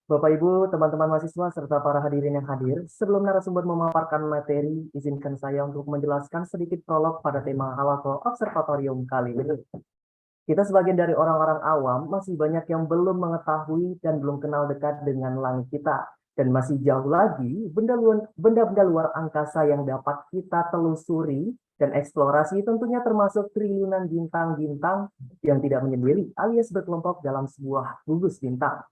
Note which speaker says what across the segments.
Speaker 1: Bapak, Ibu, teman-teman mahasiswa, serta para hadirin yang hadir, sebelum narasumber memaparkan materi, izinkan saya untuk menjelaskan sedikit prolog pada tema Halako Observatorium kali ini. Kita sebagian dari orang-orang awam masih banyak yang belum mengetahui dan belum kenal dekat dengan langit kita. Dan masih jauh lagi benda-benda luar angkasa yang dapat kita telusuri dan eksplorasi tentunya termasuk triliunan bintang-bintang yang tidak menyendiri alias berkelompok dalam sebuah gugus bintang.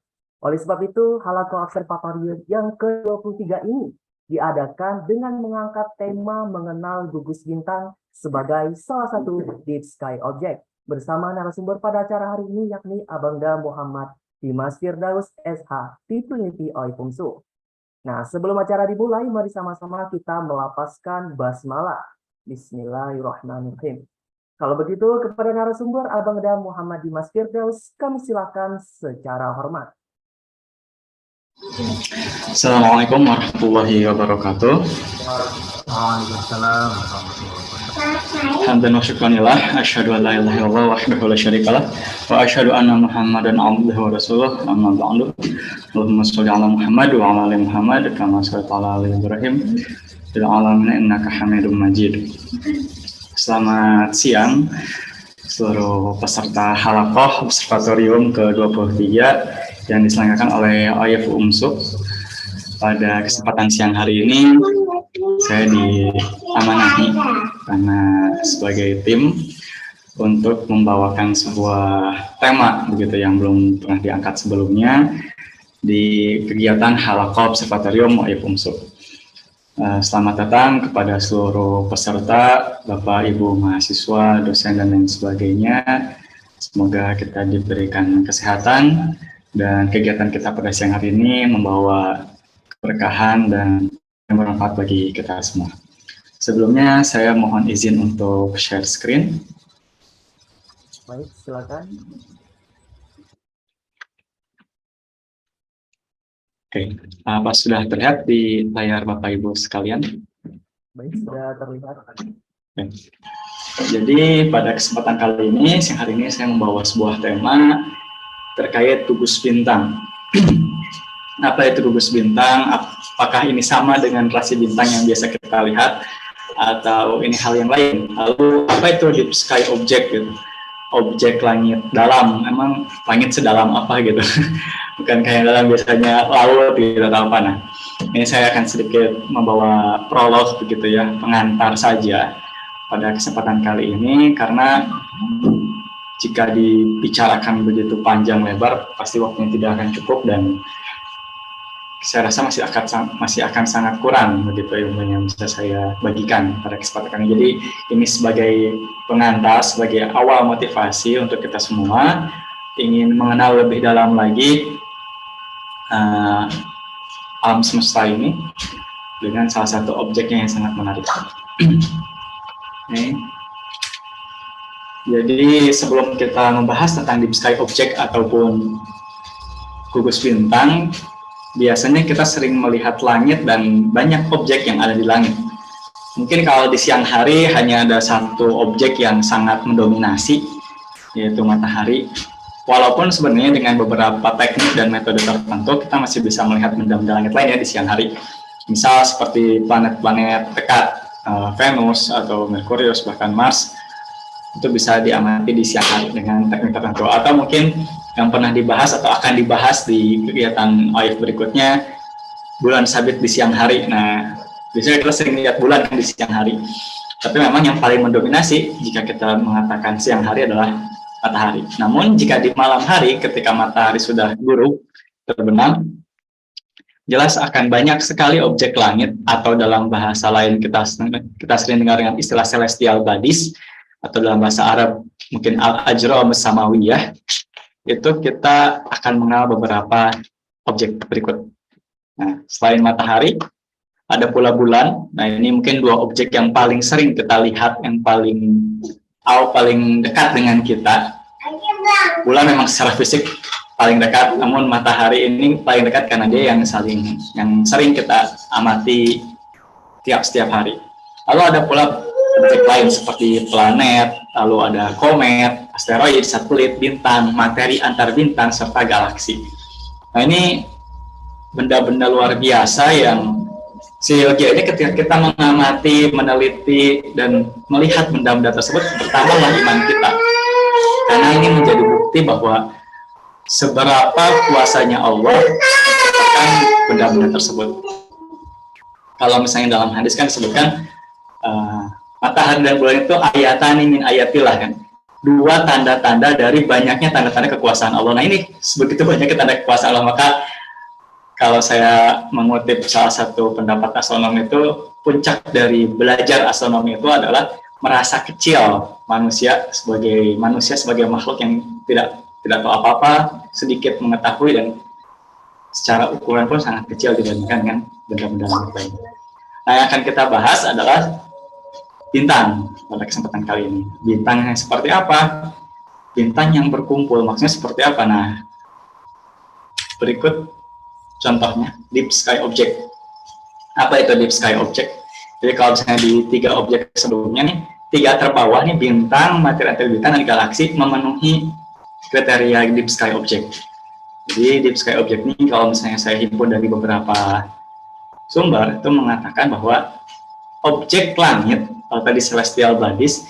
Speaker 1: Oleh sebab itu, Halako Observatorium yang ke-23 ini diadakan dengan mengangkat tema mengenal gugus bintang sebagai salah satu deep sky object bersama narasumber pada acara hari ini yakni Abangda Muhammad Dimas Firdaus SH Trinity Oipumsu. Nah, sebelum acara dimulai, mari sama-sama kita melafazkan basmalah. Bismillahirrahmanirrahim. Kalau begitu, kepada narasumber Abangda Muhammad Dimas Firdaus, kami silakan secara hormat.
Speaker 2: Assalamualaikum warahmatullahi wabarakatuh.
Speaker 3: Waalaikumsalam warahmatullahi wabarakatuh.
Speaker 2: Hamdan wa syukranillah, asyhadu an la ilaha illallah wahdahu la syarikalah wa asyhadu anna Muhammadan abduhu wa rasuluh. Amma ba'du. Allahumma shalli ala Muhammad wa ala ali Muhammad kama shallaita ala ali Ibrahim fil alamin innaka Hamidum Majid. Selamat siang seluruh peserta Halaqah Observatorium ke-23 yang diselenggarakan oleh OIF UMSUK. Pada kesempatan siang hari ini saya diamanahi karena sebagai tim untuk membawakan sebuah tema begitu yang belum pernah diangkat sebelumnya di kegiatan Halaqah Observatorium OIF UMSUK. Selamat datang kepada seluruh peserta, Bapak, Ibu, mahasiswa, dosen, dan lain sebagainya. Semoga kita diberikan kesehatan dan kegiatan kita pada siang hari ini membawa keberkahan dan yang bermanfaat bagi kita semua. Sebelumnya saya mohon izin untuk share screen.
Speaker 1: Baik, silakan.
Speaker 2: Oke, apa sudah terlihat di layar Bapak Ibu sekalian?
Speaker 1: Baik, sudah terlihat.
Speaker 2: Oke. Jadi pada kesempatan kali ini, siang hari ini saya membawa sebuah tema terkait gugus bintang. Apa itu gugus bintang? Apakah ini sama dengan rasi bintang yang biasa kita lihat? Atau ini hal yang lain? Lalu apa itu deep sky object gitu? Objek langit dalam, emang langit sedalam apa gitu? Bukan kayak dalam biasanya laut gitu atau apa. Nah, ini saya akan sedikit membawa prolog begitu ya, pengantar saja pada kesempatan kali ini, karena jika dibicarakan begitu panjang lebar pasti waktunya tidak akan cukup dan saya rasa masih akan sangat kurang begitu ilmu yang bisa saya bagikan pada kesempatan ini. Jadi ini sebagai pengantar, sebagai awal motivasi untuk kita semua ingin mengenal lebih dalam lagi alam semesta ini dengan salah satu objeknya yang sangat menarik. Okay. Jadi sebelum kita membahas tentang deep sky object ataupun gugus bintang, biasanya kita sering melihat langit dan banyak objek yang ada di langit. Mungkin kalau di siang hari hanya ada satu objek yang sangat mendominasi, yaitu matahari. Walaupun sebenarnya dengan beberapa teknik dan metode tertentu kita masih bisa melihat benda-benda langit lainnya di siang hari. Misal seperti planet-planet dekat, Venus atau Merkurius bahkan Mars, itu bisa diamati di siang hari dengan teknik tertentu. Atau mungkin yang pernah dibahas atau akan dibahas di kegiatan OIF berikutnya, bulan sabit di siang hari. Nah, biasanya kita sering lihat bulan di siang hari. Tapi memang yang paling mendominasi jika kita mengatakan siang hari adalah matahari. Namun jika di malam hari ketika matahari sudah buruk terbenam, jelas akan banyak sekali objek langit, atau dalam bahasa lain kita sering dengar dengan istilah celestial bodies, atau dalam bahasa Arab mungkin al-ajram samawiyah. Itu kita akan mengenal beberapa objek berikut. Nah, selain matahari, ada pula bulan. Nah, ini mungkin dua objek yang paling sering kita lihat, yang paling dekat dengan kita. Bulan memang secara fisik paling dekat, namun matahari ini paling dekat karena dia yang sering kita amati setiap hari. Lalu ada pula objek lain seperti planet, lalu ada komet, asteroid, satelit, bintang, materi antar bintang, serta galaksi. Nah, ini benda-benda luar biasa yang seyogianya ketika kita mengamati, meneliti, dan melihat benda-benda tersebut, bertambahlah iman kita. Karena ini menjadi bukti bahwa seberapa kuasanya Allah menciptakan benda-benda tersebut. Kalau misalnya dalam hadis kan disebutkan matahari dan bulan itu ayatan min ayatillah kan, dua tanda-tanda dari banyaknya tanda-tanda kekuasaan Allah. Nah ini sebegitu banyaknya tanda kekuasaan Allah, maka kalau saya mengutip salah satu pendapat astronom itu, puncak dari belajar astronomi itu adalah merasa kecil manusia sebagai makhluk yang tidak tahu apa-apa, sedikit mengetahui, dan secara ukuran pun sangat kecil dibandingkan dengan benda-benda lain. Nah, yang akan kita bahas adalah bintang pada kesempatan kali ini. Bintang yang seperti apa? Bintang yang berkumpul, maksudnya seperti apa? Nah, berikut contohnya, Deep Sky Object. Apa itu Deep Sky Object? Jadi kalau misalnya di 3 objek sebelumnya nih, 3 terbawah nih, bintang, materi bintang, dan galaksi memenuhi kriteria Deep Sky Object. Jadi Deep Sky Object ini kalau misalnya saya himpun dari beberapa sumber, itu mengatakan bahwa objek langit, kalau tadi celestial bodies,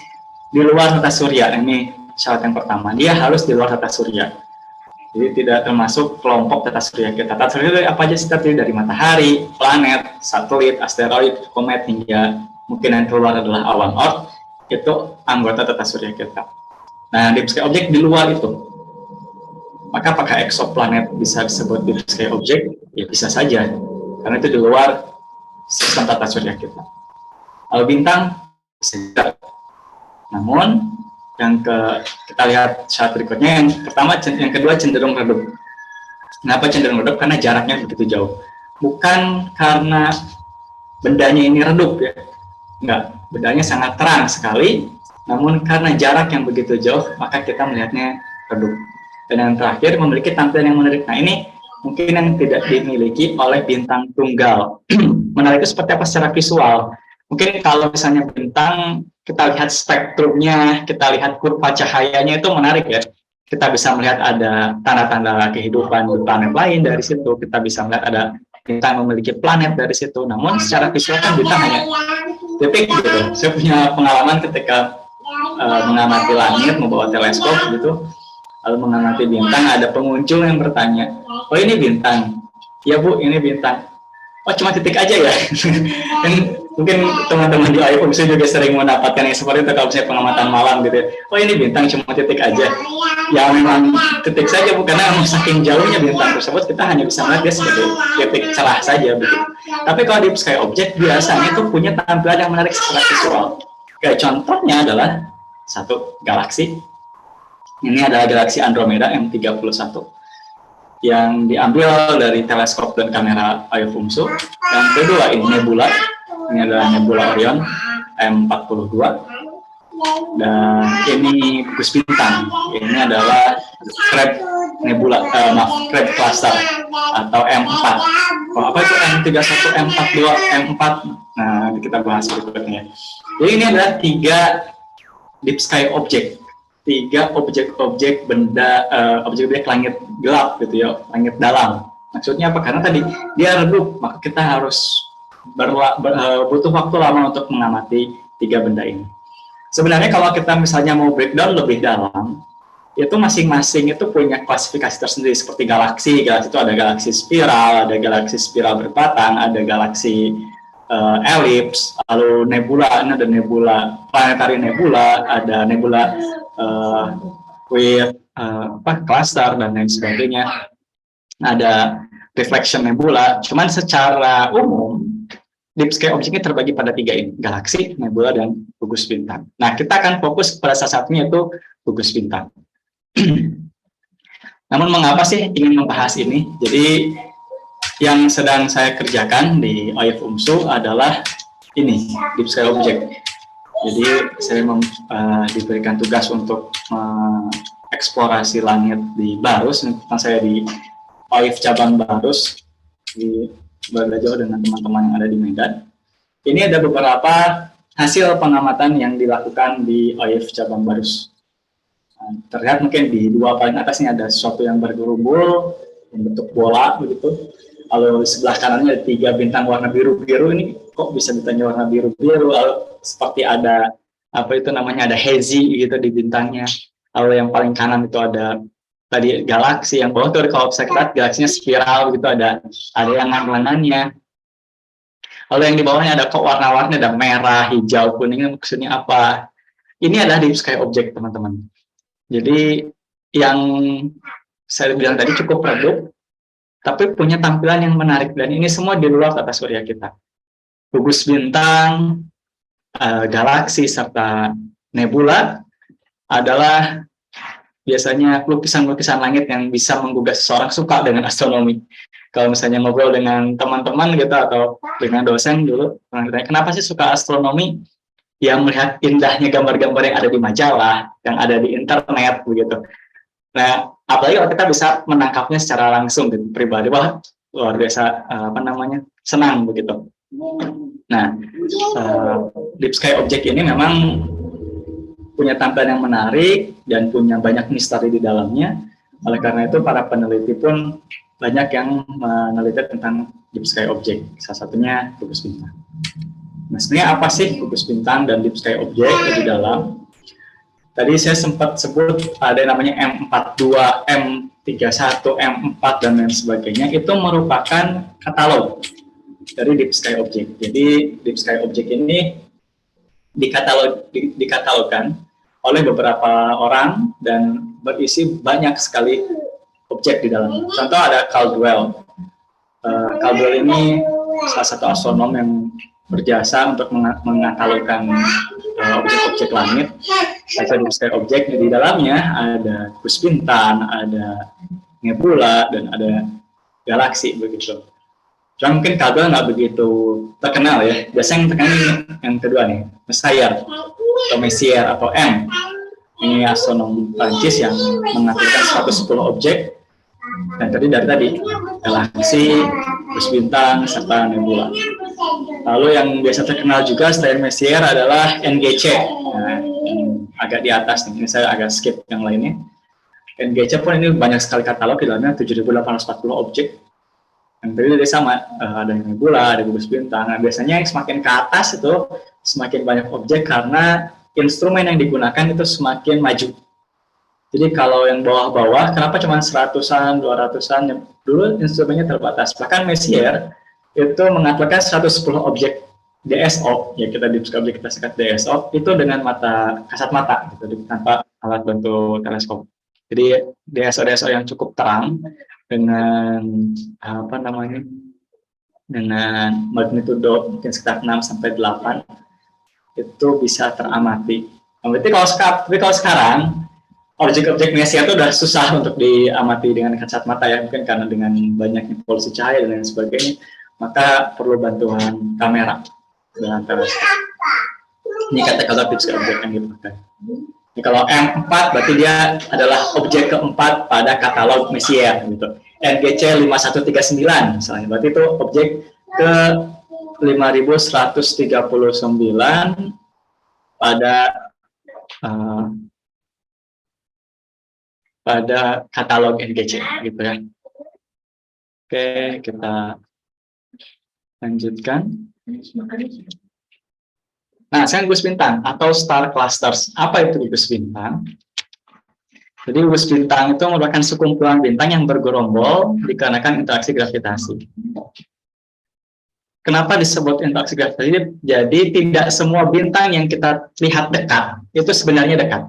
Speaker 2: di luar tata surya. Ini syarat yang pertama, dia harus di luar tata surya. Jadi tidak termasuk kelompok tata surya kita. Tata surya itu apa aja sih? Terdiri dari matahari, planet, satelit, asteroid, komet, hingga mungkin yang keluar adalah awan Oort, itu anggota tata surya kita. Nah, Deep Sky Object di luar itu. Maka apakah exoplanet bisa disebut Deep Sky Object? Ya bisa saja, karena itu di luar sistem tata surya kita. Kalau bintang, bisa juga. Namun, kita lihat syarat berikutnya, yang kedua cenderung redup. Kenapa cenderung redup? Karena jaraknya begitu jauh. Bukan karena bendanya ini redup ya, enggak, bendanya sangat terang sekali, namun karena jarak yang begitu jauh, maka kita melihatnya redup. Dan yang terakhir, memiliki tampilan yang menarik. Nah ini mungkin yang tidak dimiliki oleh bintang tunggal. Menarik itu seperti apa secara visual? Mungkin kalau misalnya bintang, kita lihat spektrumnya, kita lihat kurva cahayanya, itu menarik ya. Kita bisa melihat ada tanda-tanda kehidupan di planet lain dari situ. Kita bisa melihat ada bintang memiliki planet dari situ. Namun secara visual kan bintang hanya titik gitu. Saya punya pengalaman ketika mengamati langit, membawa teleskop gitu, lalu mengamati bintang, ada pengunjung yang bertanya, oh ini bintang? Ya Bu, ini bintang. Oh cuma titik aja ya? Dan mungkin teman-teman di iPhone juga sering mendapatkan yang seperti itu kalau misalnya pengamatan malam gitu ya. Oh ini bintang cuma titik aja. Ya memang titik saja, bukan karena saking jauhnya bintang tersebut kita hanya bisa melihat dia sebagai titik celah saja begitu. Tapi kalau Deep Sky Object biasanya itu punya tampilan yang menarik secara visual. Kayak contohnya adalah satu galaksi. Ini adalah galaksi Andromeda M31 yang diambil dari teleskop dan kamera Aifumsu. Yang kedua ini nebula. Ini adalah nebula Orion M42. Dan ini gugus bintang. Ini adalah Crab Nebula, Crab Cluster atau M4. Oh, apa itu M31, M42, M4? Nah, kita bahas berikutnya. Jadi ini adalah 3 Deep Sky Object. 3 objek-objek benda, objek-objek langit gelap gitu ya, langit dalam. Maksudnya apa? Karena tadi dia redup, maka kita harus butuh waktu lama untuk mengamati 3 benda ini. Sebenarnya kalau kita misalnya mau breakdown lebih dalam, itu masing-masing itu punya klasifikasi tersendiri. Seperti galaksi itu ada galaksi spiral berbatang, ada galaksi elips, lalu nebula, ini ada nebula, planetary nebula, ada nebula with cluster dan lain sebagainya, ada reflection nebula. Cuman secara umum Deep Sky Object ini terbagi pada 3 ini, galaksi, nebula, dan gugus bintang. Nah, kita akan fokus pada salah satunya, itu gugus bintang. Namun mengapa sih ingin membahas ini? Jadi yang sedang saya kerjakan di Aifumsu adalah ini, Deep Sky Object. Jadi saya diberikan tugas untuk mengeksplorasi langit di Barus. Tentang saya di Aif cabang Barus, di belajar dengan teman-teman yang ada di Medan. Ini ada beberapa hasil pengamatan yang dilakukan di Aif cabang Barus. Terlihat mungkin di 2 paling atas ini ada sesuatu yang bergerumbul, membentuk bola begitu. Lalu sebelah kanannya ada 3 bintang warna biru-biru. Ini kok bisa ditanya warna biru-biru? Lalu seperti ada apa itu namanya, ada hazy gitu di bintangnya. Lalu yang paling kanan itu ada tadi galaksi, yang bawah tuh kalau bisa kita lihat galaksinya spiral gitu, ada yang ngan-nganannya. Lalu yang di bawahnya ada kok warna-warni, ada merah, hijau, kuning. Maksudnya apa? Ini adalah deep sky object, teman-teman. Jadi yang saya bilang tadi cukup redup, tapi punya tampilan yang menarik, dan ini semua di luar tata surya kita. Gugus bintang, galaksi, serta nebula adalah biasanya lukisan-lukisan langit yang bisa menggugah seseorang suka dengan astronomi. Kalau misalnya ngobrol dengan teman-teman gitu atau dengan dosen dulu, kenapa sih suka astronomi? Ya melihat indahnya gambar-gambar yang ada di majalah, yang ada di internet begitu. Nah, apalagi kalau kita bisa menangkapnya secara langsung gitu, pribadi, wah luar biasa senang begitu. Nah, deep sky object ini memang punya tampilan yang menarik dan punya banyak misteri di dalamnya. Oleh karena itu para peneliti pun banyak yang meneliti tentang deep sky object. Salah satunya gugus bintang. Nah, sebenarnya apa sih gugus bintang dan deep sky object di dalam? Tadi saya sempat sebut ada yang namanya M42, M31, M4 dan lain sebagainya. Itu merupakan katalog dari deep sky object. Jadi deep sky object ini dikatalogkan oleh beberapa orang dan berisi banyak sekali objek di dalam. Contoh ada Caldwell. Caldwell ini salah satu astronom yang berjasa untuk mengatalogkan objek-objek langit. Deep sky object di dalamnya ada gugus bintang, ada nebula, dan ada galaksi begitu. Cuma mungkin Caldwell nggak begitu terkenal ya. Biasanya yang terkenal yang kedua nih, Messier atau Messier atau M. Ini astronom Prancis yang mengaturkan 110 objek dan tadi galaksi, gugus bintang, serta nebula. Lalu yang biasa terkenal juga selain Messier adalah NGC. Nah, agak di atas nih, ini saya agak skip yang lainnya. NGC pun ini banyak sekali katalog, di dalamnya 7.840 objek. Yang tadi sama, ada nebula, ada gugus bintang. Nah, biasanya yang semakin ke atas itu semakin banyak objek karena instrumen yang digunakan itu semakin maju. Jadi kalau yang bawah-bawah, kenapa cuma 100-an, 200-an? Dulu instrumennya terbatas. Bahkan Messier itu mengaturkan 110 objek DSO, ya kita deep sky object kita sekat DSO, itu dengan kasat mata, gitu, tanpa alat bantu teleskop. Jadi DSO yang cukup terang, dengan dengan magnitudo mungkin sekitar 6 sampai 8 itu bisa teramati. Berarti kalau sekarang objek-objek Messier itu udah susah untuk diamati dengan kasat mata ya, mungkin karena dengan banyaknya polusi cahaya dan lain sebagainya, maka perlu bantuan kamera dengan teleskop. Ini kata-kata tips objek yang dipakai. Jadi kalau M4 berarti dia adalah objek keempat pada katalog Messier gitu. NGC 5139 misalnya, berarti itu objek ke 5139 pada katalog NGC gitu ya. Oke, kita lanjutkan. Nah, sekarang gugus bintang atau star clusters. Apa itu gugus bintang? Jadi gugus bintang itu merupakan sekumpulan bintang yang bergerombol dikarenakan interaksi gravitasi. Kenapa disebut interaksi gravitasi? Jadi tidak semua bintang yang kita lihat dekat itu sebenarnya dekat.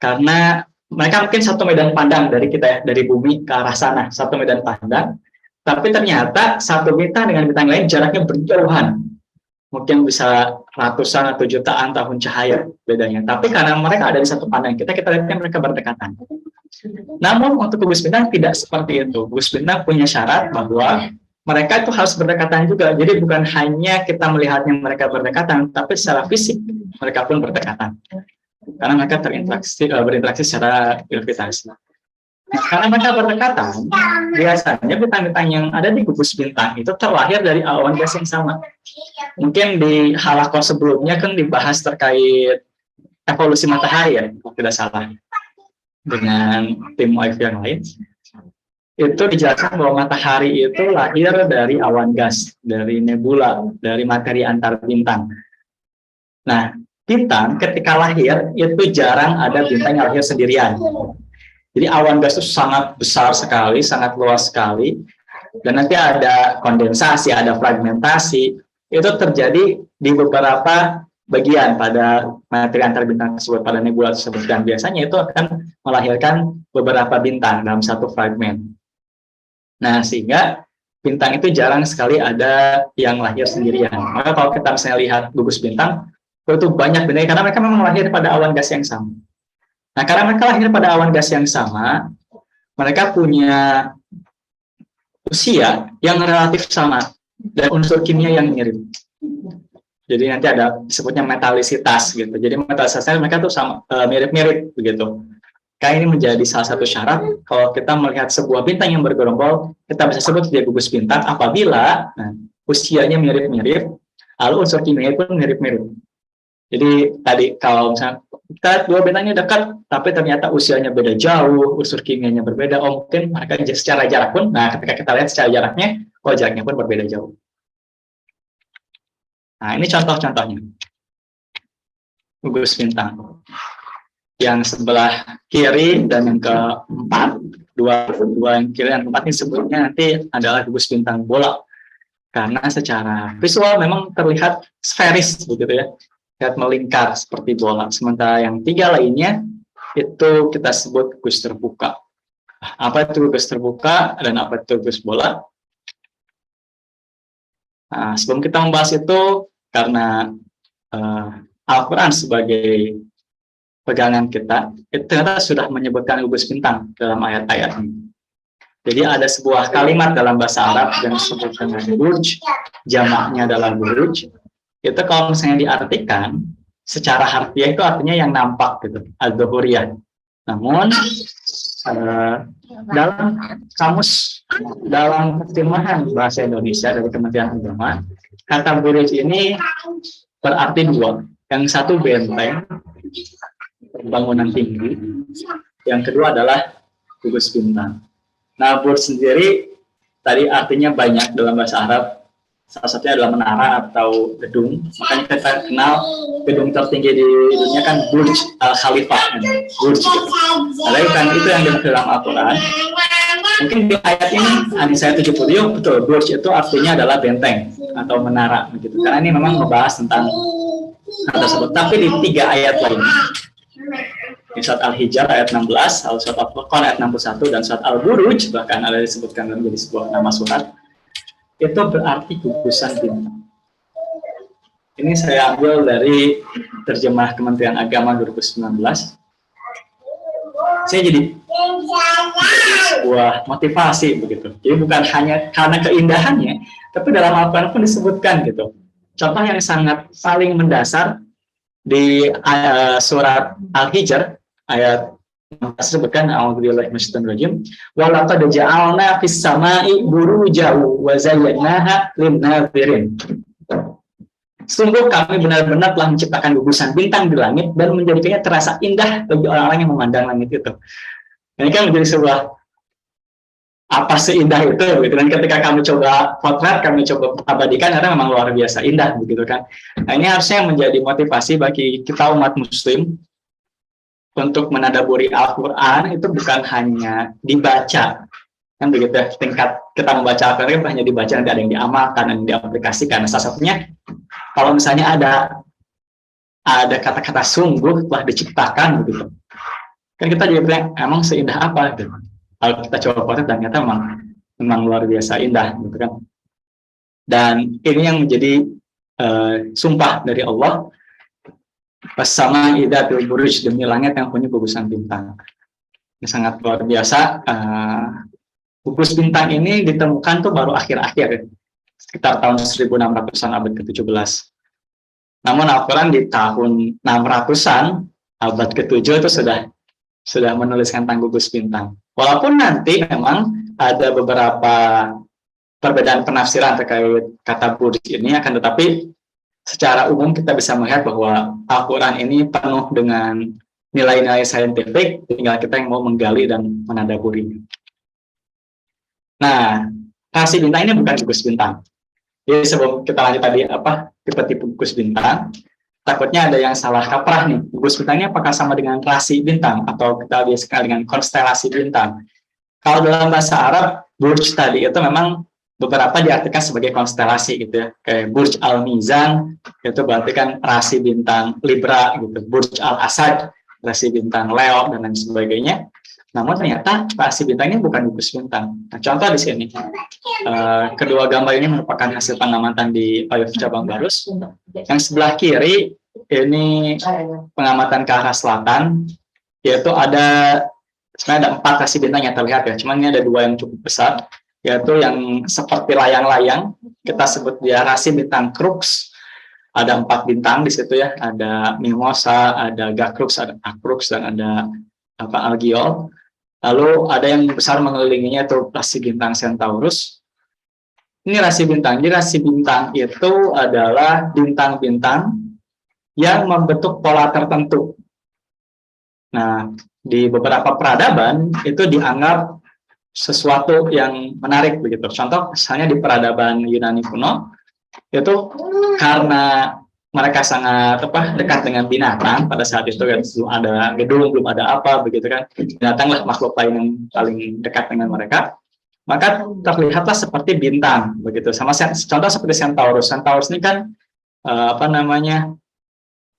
Speaker 2: Karena mereka mungkin satu medan pandang dari kita ya, dari bumi ke arah sana, satu medan pandang. Tapi ternyata satu bintang dengan bintang lain jaraknya berjauhan. Mungkin bisa ratusan atau jutaan tahun cahaya bedanya. Tapi karena mereka ada di satu pandang kita lihatnya mereka berdekatan. Namun untuk gugus bintang tidak seperti itu. Gugus bintang punya syarat bahwa mereka itu harus berdekatan juga. Jadi bukan hanya kita melihatnya mereka berdekatan, tapi secara fisik mereka pun berdekatan. Karena mereka berinteraksi secara gravitasi. Nah, karena mereka berdekatan, biasanya bintang-bintang yang ada di gugus bintang itu terlahir dari awan gas yang sama. Mungkin di halakoh sebelumnya kan dibahas terkait evolusi matahari ya, kalau tidak salah, dengan tim OIV yang lain. itu dijelaskan bahwa matahari itu lahir dari awan gas, dari nebula, dari materi antar bintang. Nah, bintang ketika lahir itu jarang ada bintang yang lahir sendirian. Jadi awan gas itu sangat besar sekali, sangat luas sekali, dan nanti ada kondensasi, ada fragmentasi, itu terjadi di beberapa bagian pada materi antar bintang tersebut, pada nebula tersebut, dan biasanya itu akan melahirkan beberapa bintang dalam satu fragmen. Nah, sehingga bintang itu jarang sekali ada yang lahir sendirian. Maka kalau kita misalnya lihat gugus bintang, itu banyak bintang, karena mereka memang lahir pada awan gas yang sama. Nah, karena mereka lahir pada awan gas yang sama, mereka punya usia yang relatif sama dan unsur kimia yang mirip. Jadi nanti ada disebutnya metalisitas gitu. Jadi metalisitasnya mereka tuh sama mirip-mirip begitu. Karena ini menjadi salah satu syarat kalau kita melihat sebuah bintang yang bergerombol, kita bisa sebut dia gugus bintang apabila usianya mirip-mirip, lalu unsur kimia pun mirip-mirip. Jadi tadi kalau misalnya kita dua bintangnya dekat, tapi ternyata usianya beda jauh, unsur kimianya berbeda, mungkin mereka secara jarak pun, nah ketika kita lihat secara jaraknya, jaraknya pun berbeda jauh. Nah, ini contoh-contohnya. Gugus bintang. Yang sebelah kiri dan yang keempat, dua yang kiri dan keempat ini sebutnya nanti adalah gugus bintang bola. Karena secara visual memang terlihat sferis begitu ya. Terlihat melingkar seperti bola. Sementara yang tiga lainnya itu kita sebut gugus terbuka. Apa itu gugus terbuka dan apa itu gugus bola? Nah, sebelum kita membahas itu, karena Al-Quran sebagai pegangan kita, itu ternyata sudah menyebutkan gugus bintang dalam ayat-ayat ini. Jadi ada sebuah kalimat dalam bahasa Arab yang disebut dengan burj, jamaknya adalah buruj. Itu kalau misalnya diartikan, secara harfiah itu artinya yang nampak gitu, ad-dhuhuriyah. Namun, dalam kamus, dalam terjemahan bahasa Indonesia dari Kementerian Agama, kata buruj ini berarti dua. Yang satu benteng, bangunan tinggi. Yang kedua adalah gugus bintang. Nah, burj sendiri tadi artinya banyak dalam bahasa Arab. Salah satunya adalah menara atau gedung. Makanya kita kenal gedung tertinggi di dunia kan Burj Al Khalifah. Burj. Tapi kan itu yang dimaksud dalam Al-Quran. Mungkin di ayat ini, hadis saya 70, betul, Burj itu artinya adalah benteng atau menara begitu. Karena ini memang membahas tentang hal tersebut. Tapi di tiga ayat lainnya, di surat Al-Hijr ayat 16, surat Al-Furqan ayat 61, dan surat Al-Buruj bahkan ada disebutkan menjadi sebuah nama surat, itu berarti gugusan bintang. Ini saya ambil dari terjemah Kementerian Agama 2019. Saya jadi sebuah motivasi begitu. Jadi bukan hanya karena keindahannya, tapi dalam Al-Quran pun disebutkan gitu. Contoh yang sangat paling mendasar di surat Al-Hijr ayat disebutkan a'udzubillahi minasyaitonir rajim wa laqad ja'alna fis sama'i burujan wa zayyanaha lin-nazirin. Sungguh kami benar-benar telah menciptakan gugusan bintang di langit dan menjadikannya terasa indah bagi orang-orang yang memandang langit itu. Ini kan menjadi sebuah apa seindah itu gitu. Dan ketika kami coba potret, kami coba abadikan, karena memang luar biasa indah begitu kan. Nah, ini harusnya menjadi motivasi bagi kita umat muslim untuk menadaburi Al-Quran. Itu bukan hanya dibaca, kan begitu ya, tingkat kita membaca Al-Quran hanya dibaca, nanti ada yang diamalkan, ada yang diaplikasikan. Salah satunya, kalau misalnya ada kata-kata sungguh telah diciptakan begitu, kan kita jadi bilang, emang seindah apa gitu. Kalau kita coba potret, dan ternyata memang luar biasa indah gitu kan. Dan ini yang menjadi sumpah dari Allah, bersama idatul buruj, demi langit yang punya gugusan bintang. Ini sangat luar biasa. Gugus bintang ini ditemukan tuh baru akhir-akhir, sekitar tahun 1600-an, abad ke-17. Namun Al-Quran di tahun 600-an, abad ke-7 itu sudah menuliskan tentang gugus bintang. Walaupun nanti memang ada beberapa perbedaan penafsiran terkait kata burj ini, akan tetapi secara umum kita bisa melihat bahwa Al-Quran ini penuh dengan nilai-nilai saintifik, tinggal kita yang mau menggali dan menadaburinya. Nah, rasi bintang ini bukan gugus bintang. Jadi sebelum kita lanjut tadi tipe-tipe gugus bintang, takutnya ada yang salah kaprah nih. Gugus bintangnya apakah sama dengan rasi bintang atau kita biasa kenal dengan konstelasi bintang? Kalau dalam bahasa Arab, burj tadi itu memang beberapa diartikan sebagai konstelasi gitu ya. Kayak Burj Al-Mizan itu berarti kan rasi bintang Libra gitu. Burj Al-Asad rasi bintang Leo dan lain sebagainya. Namun ternyata rasi bintangnya bukan gugus bintang. Nah, contoh di sini, kedua gambar ini merupakan hasil pengamatan di Payuf Cabang Barus. Yang sebelah kiri ini pengamatan ke arah selatan, yaitu sebenarnya ada 4 rasi bintang yang terlihat ya. Cuman ini ada 2 yang cukup besar, yaitu yang seperti layang-layang. Kita sebut dia rasi bintang Crux. Ada 4 bintang di situ ya. Ada Mimosa, ada Gacrux, ada Acrux, dan ada Algiol. Lalu ada yang besar mengelilinginya itu rasi bintang Centaurus. Ini rasi bintang. Jadi rasi bintang itu adalah bintang-bintang yang membentuk pola tertentu. Nah, di beberapa peradaban itu dianggap sesuatu yang menarik begitu. Contoh misalnya di peradaban Yunani kuno itu karena mereka sangat dekat dengan binatang pada saat itu kan, belum ada gedung, belum ada apa begitu kan, binatanglah makhluk lain yang paling dekat dengan mereka, maka terlihatlah seperti bintang begitu. Sama contoh seperti Centaurus. Centaurus ini kan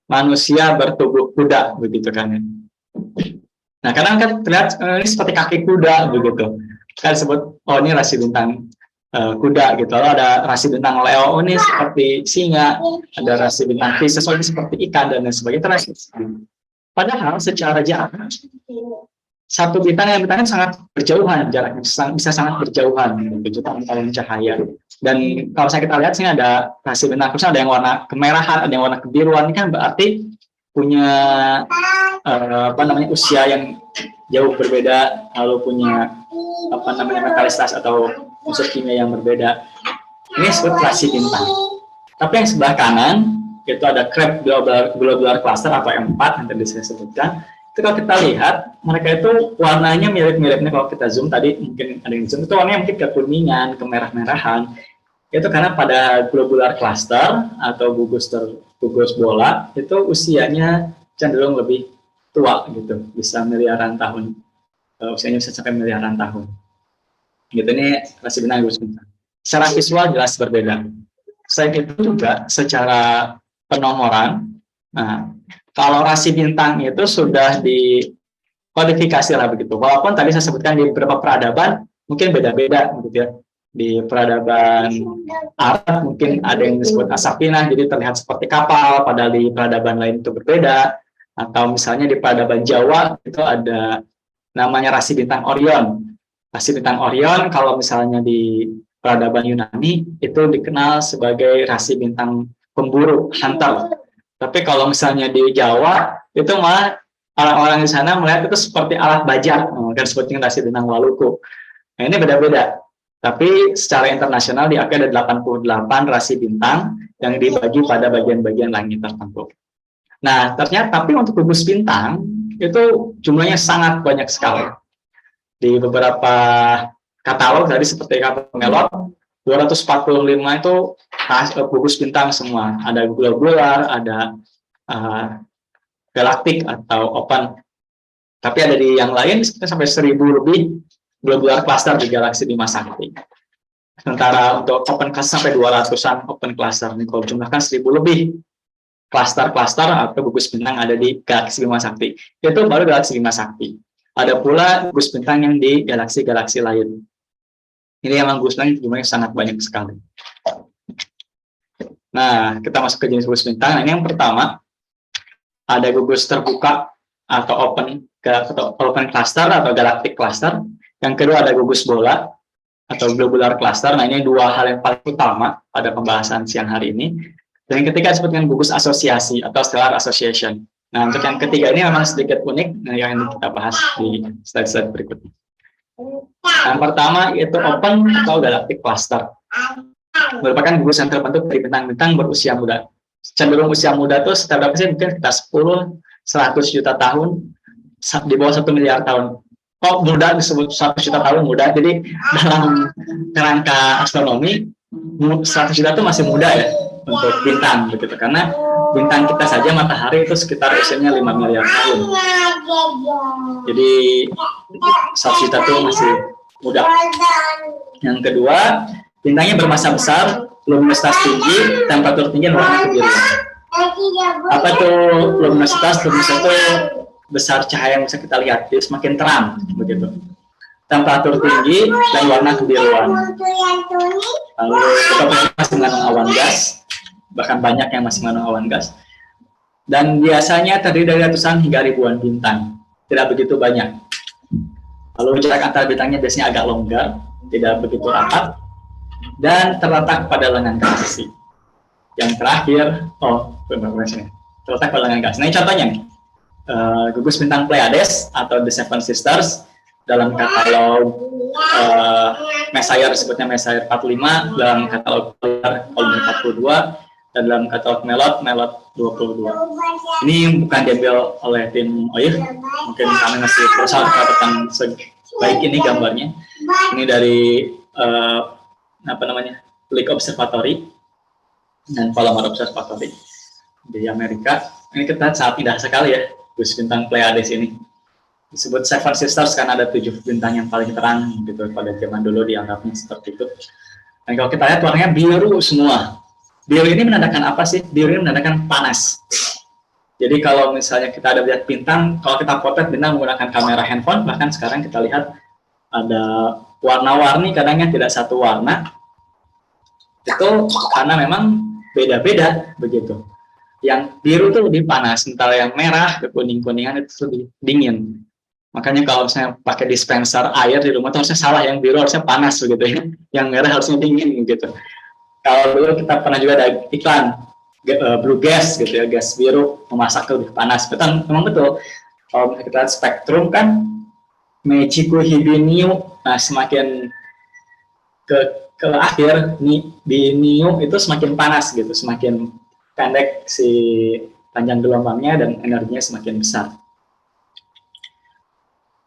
Speaker 2: manusia bertubuh kuda begitu kan ya. Nah, kadang kan terlihat ini seperti kaki kuda begitu. Kita disebut ini rasi bintang kuda gitu. Lalu ada rasi bintang Leo, ini seperti singa. Ada rasi bintang Pisces, ini seperti ikan dan lain sebagainya. Padahal secara jarak satu bintang yang bintangnya sangat berjauhan, jaraknya bisa sangat berjauhan, jutaan tahun cahaya. Dan kalau kita lihat sini ada rasi bintang Crux, ada yang warna kemerahan, ada yang warna kebiruan. Ini kan berarti punya usia yang jauh berbeda, lalu punya metalitas atau unsur kimia yang berbeda. Ini disebut rasi bintang. Tapi yang sebelah kanan itu ada Crab Globular Cluster atau M4 yang tadi saya sebutkan. Itu kalau kita lihat mereka itu warnanya mirip-mirip nih. Kalau kita zoom tadi mungkin ada yang zoom itu warnanya mungkin kekuningan, kemerah-merahan. Itu karena pada globular cluster atau gugus bola itu usianya cenderung lebih tua gitu, bisa miliaran tahun, usianya bisa sampai miliaran tahun. Gitu, ini rasi bintang gugus bintang. Secara visual jelas berbeda. Selain itu juga secara penomoran, nah kalau rasi bintang itu sudah dikodifikasi lah begitu. Walaupun tadi saya sebutkan di beberapa peradaban mungkin beda-beda gitu ya. Di peradaban Arab mungkin ada yang disebut asapinah, jadi terlihat seperti kapal, padahal di peradaban lain itu berbeda. Atau misalnya di peradaban Jawa itu ada namanya rasi bintang Orion. Rasi bintang Orion kalau misalnya di peradaban Yunani itu dikenal sebagai rasi bintang pemburu, hunter. Tapi kalau misalnya di Jawa itu malah orang-orang di sana melihat itu seperti alat bajak, kan seperti rasi bintang Waluku. Nah, ini beda-beda. Tapi secara internasional diakui ada 88 rasi bintang yang dibagi pada bagian-bagian langit tertentu. Nah, ternyata tapi untuk gugus bintang itu jumlahnya sangat banyak sekali. Di beberapa katalog tadi seperti katalog Melot 245 itu gugus bintang semua. Ada globular, ada galaktik atau open. Tapi ada di yang lain sampai 1000 lebih globular cluster di galaksi Bima Sakti. Sementara untuk open cluster sampai 200-an open cluster. Nih, kalau jumlahkan 1000 lebih cluster-cluster atau gugus bintang ada di galaksi Bima Sakti. Itu baru galaksi Bima Sakti. Ada pula gugus bintang yang di galaksi-galaksi lain. Ini memang gugus bintang jumlahnya sangat banyak sekali. Nah, kita masuk ke jenis gugus bintang. Nah, ini yang pertama, ada gugus terbuka atau open cluster atau galactic cluster. Yang kedua ada gugus bola atau globular cluster. Nah, ini dua hal yang paling utama pada pembahasan siang hari ini. Dan yang ketiga disebut dengan gugus asosiasi atau stellar association. Nah, untuk yang ketiga ini memang sedikit unik yang kita bahas di slide-slide berikutnya. Yang pertama itu open atau galactic cluster. Merupakan gugus yang terbentuk dari bintang-bintang berusia muda. Cenderung usia muda itu sekitar berapa sih? Mungkin sekitar 10-100 juta tahun, di bawah 1 miliar tahun. kok muda disebut 100 juta tahun muda. Jadi dalam kerangka astronomi 100 juta itu masih muda ya untuk bintang begitu, karena bintang kita saja matahari itu sekitar usianya 5 miliar tahun. Jadi 100 juta itu masih muda. Yang kedua, bintangnya bermasa besar, luminositas tinggi, temperatur tinggi, dan warna kebiruan. Apa itu luminositas? Luminositas itu besar cahaya yang bisa kita lihat, jadi semakin terang begitu. Temperatur tinggi dan warna kebiruan. Lalu kita masih mengandung awan gas, bahkan banyak yang masih mengandung awan gas. Dan biasanya terdiri dari ratusan hingga ribuan bintang, tidak begitu banyak. Lalu jarak antar bintangnya biasanya agak longgar, tidak begitu rapat, dan terletak pada lengan galaksi. Yang terakhir, terletak pada lengan galaksi. Nah, ini contohnya nih. Gugus bintang Pleiades atau The Seven Sisters dalam katalog Messier, disebutnya Messier 45, dalam katalog Collier 42, dan dalam katalog Melot 22. Ini bukan diambil oleh tim OIF, mungkin kami masih berusaha untuk mendapatkan sebaik ini gambarnya. Ini dari Lick Observatory dan Palomar Observatory di Amerika. Ini kita sangat indah sekali ya, gugus bintang Pleiades ini. Disebut Seven Sisters karena ada 7 bintang yang paling terang gitu, pada zaman dulu dianggapnya seperti itu. Dan kalau kita lihat warnanya biru semua. Biru ini menandakan apa sih? Biru ini menandakan panas. Jadi kalau misalnya kita ada lihat bintang, kalau kita potret bintang menggunakan kamera handphone, bahkan sekarang kita lihat ada warna-warni, kadangnya tidak satu warna. Itu karena memang beda-beda begitu. Yang biru itu lebih panas, sementara yang merah, kuning-kuningan itu lebih dingin. Makanya kalau misalnya pakai dispenser air di rumah itu harusnya salah, yang biru harusnya panas begitu ya, yang merah harusnya dingin gitu. Kalau dulu kita pernah juga ada iklan blue gas gitu ya, gas biru memasak lebih panas. Betul, memang betul. Kalau kita lihat spektrum kan Mechiku Hibiniu, nah semakin ke akhir di Niu itu semakin panas gitu, semakin pendek si panjang gelombangnya dan energinya semakin besar.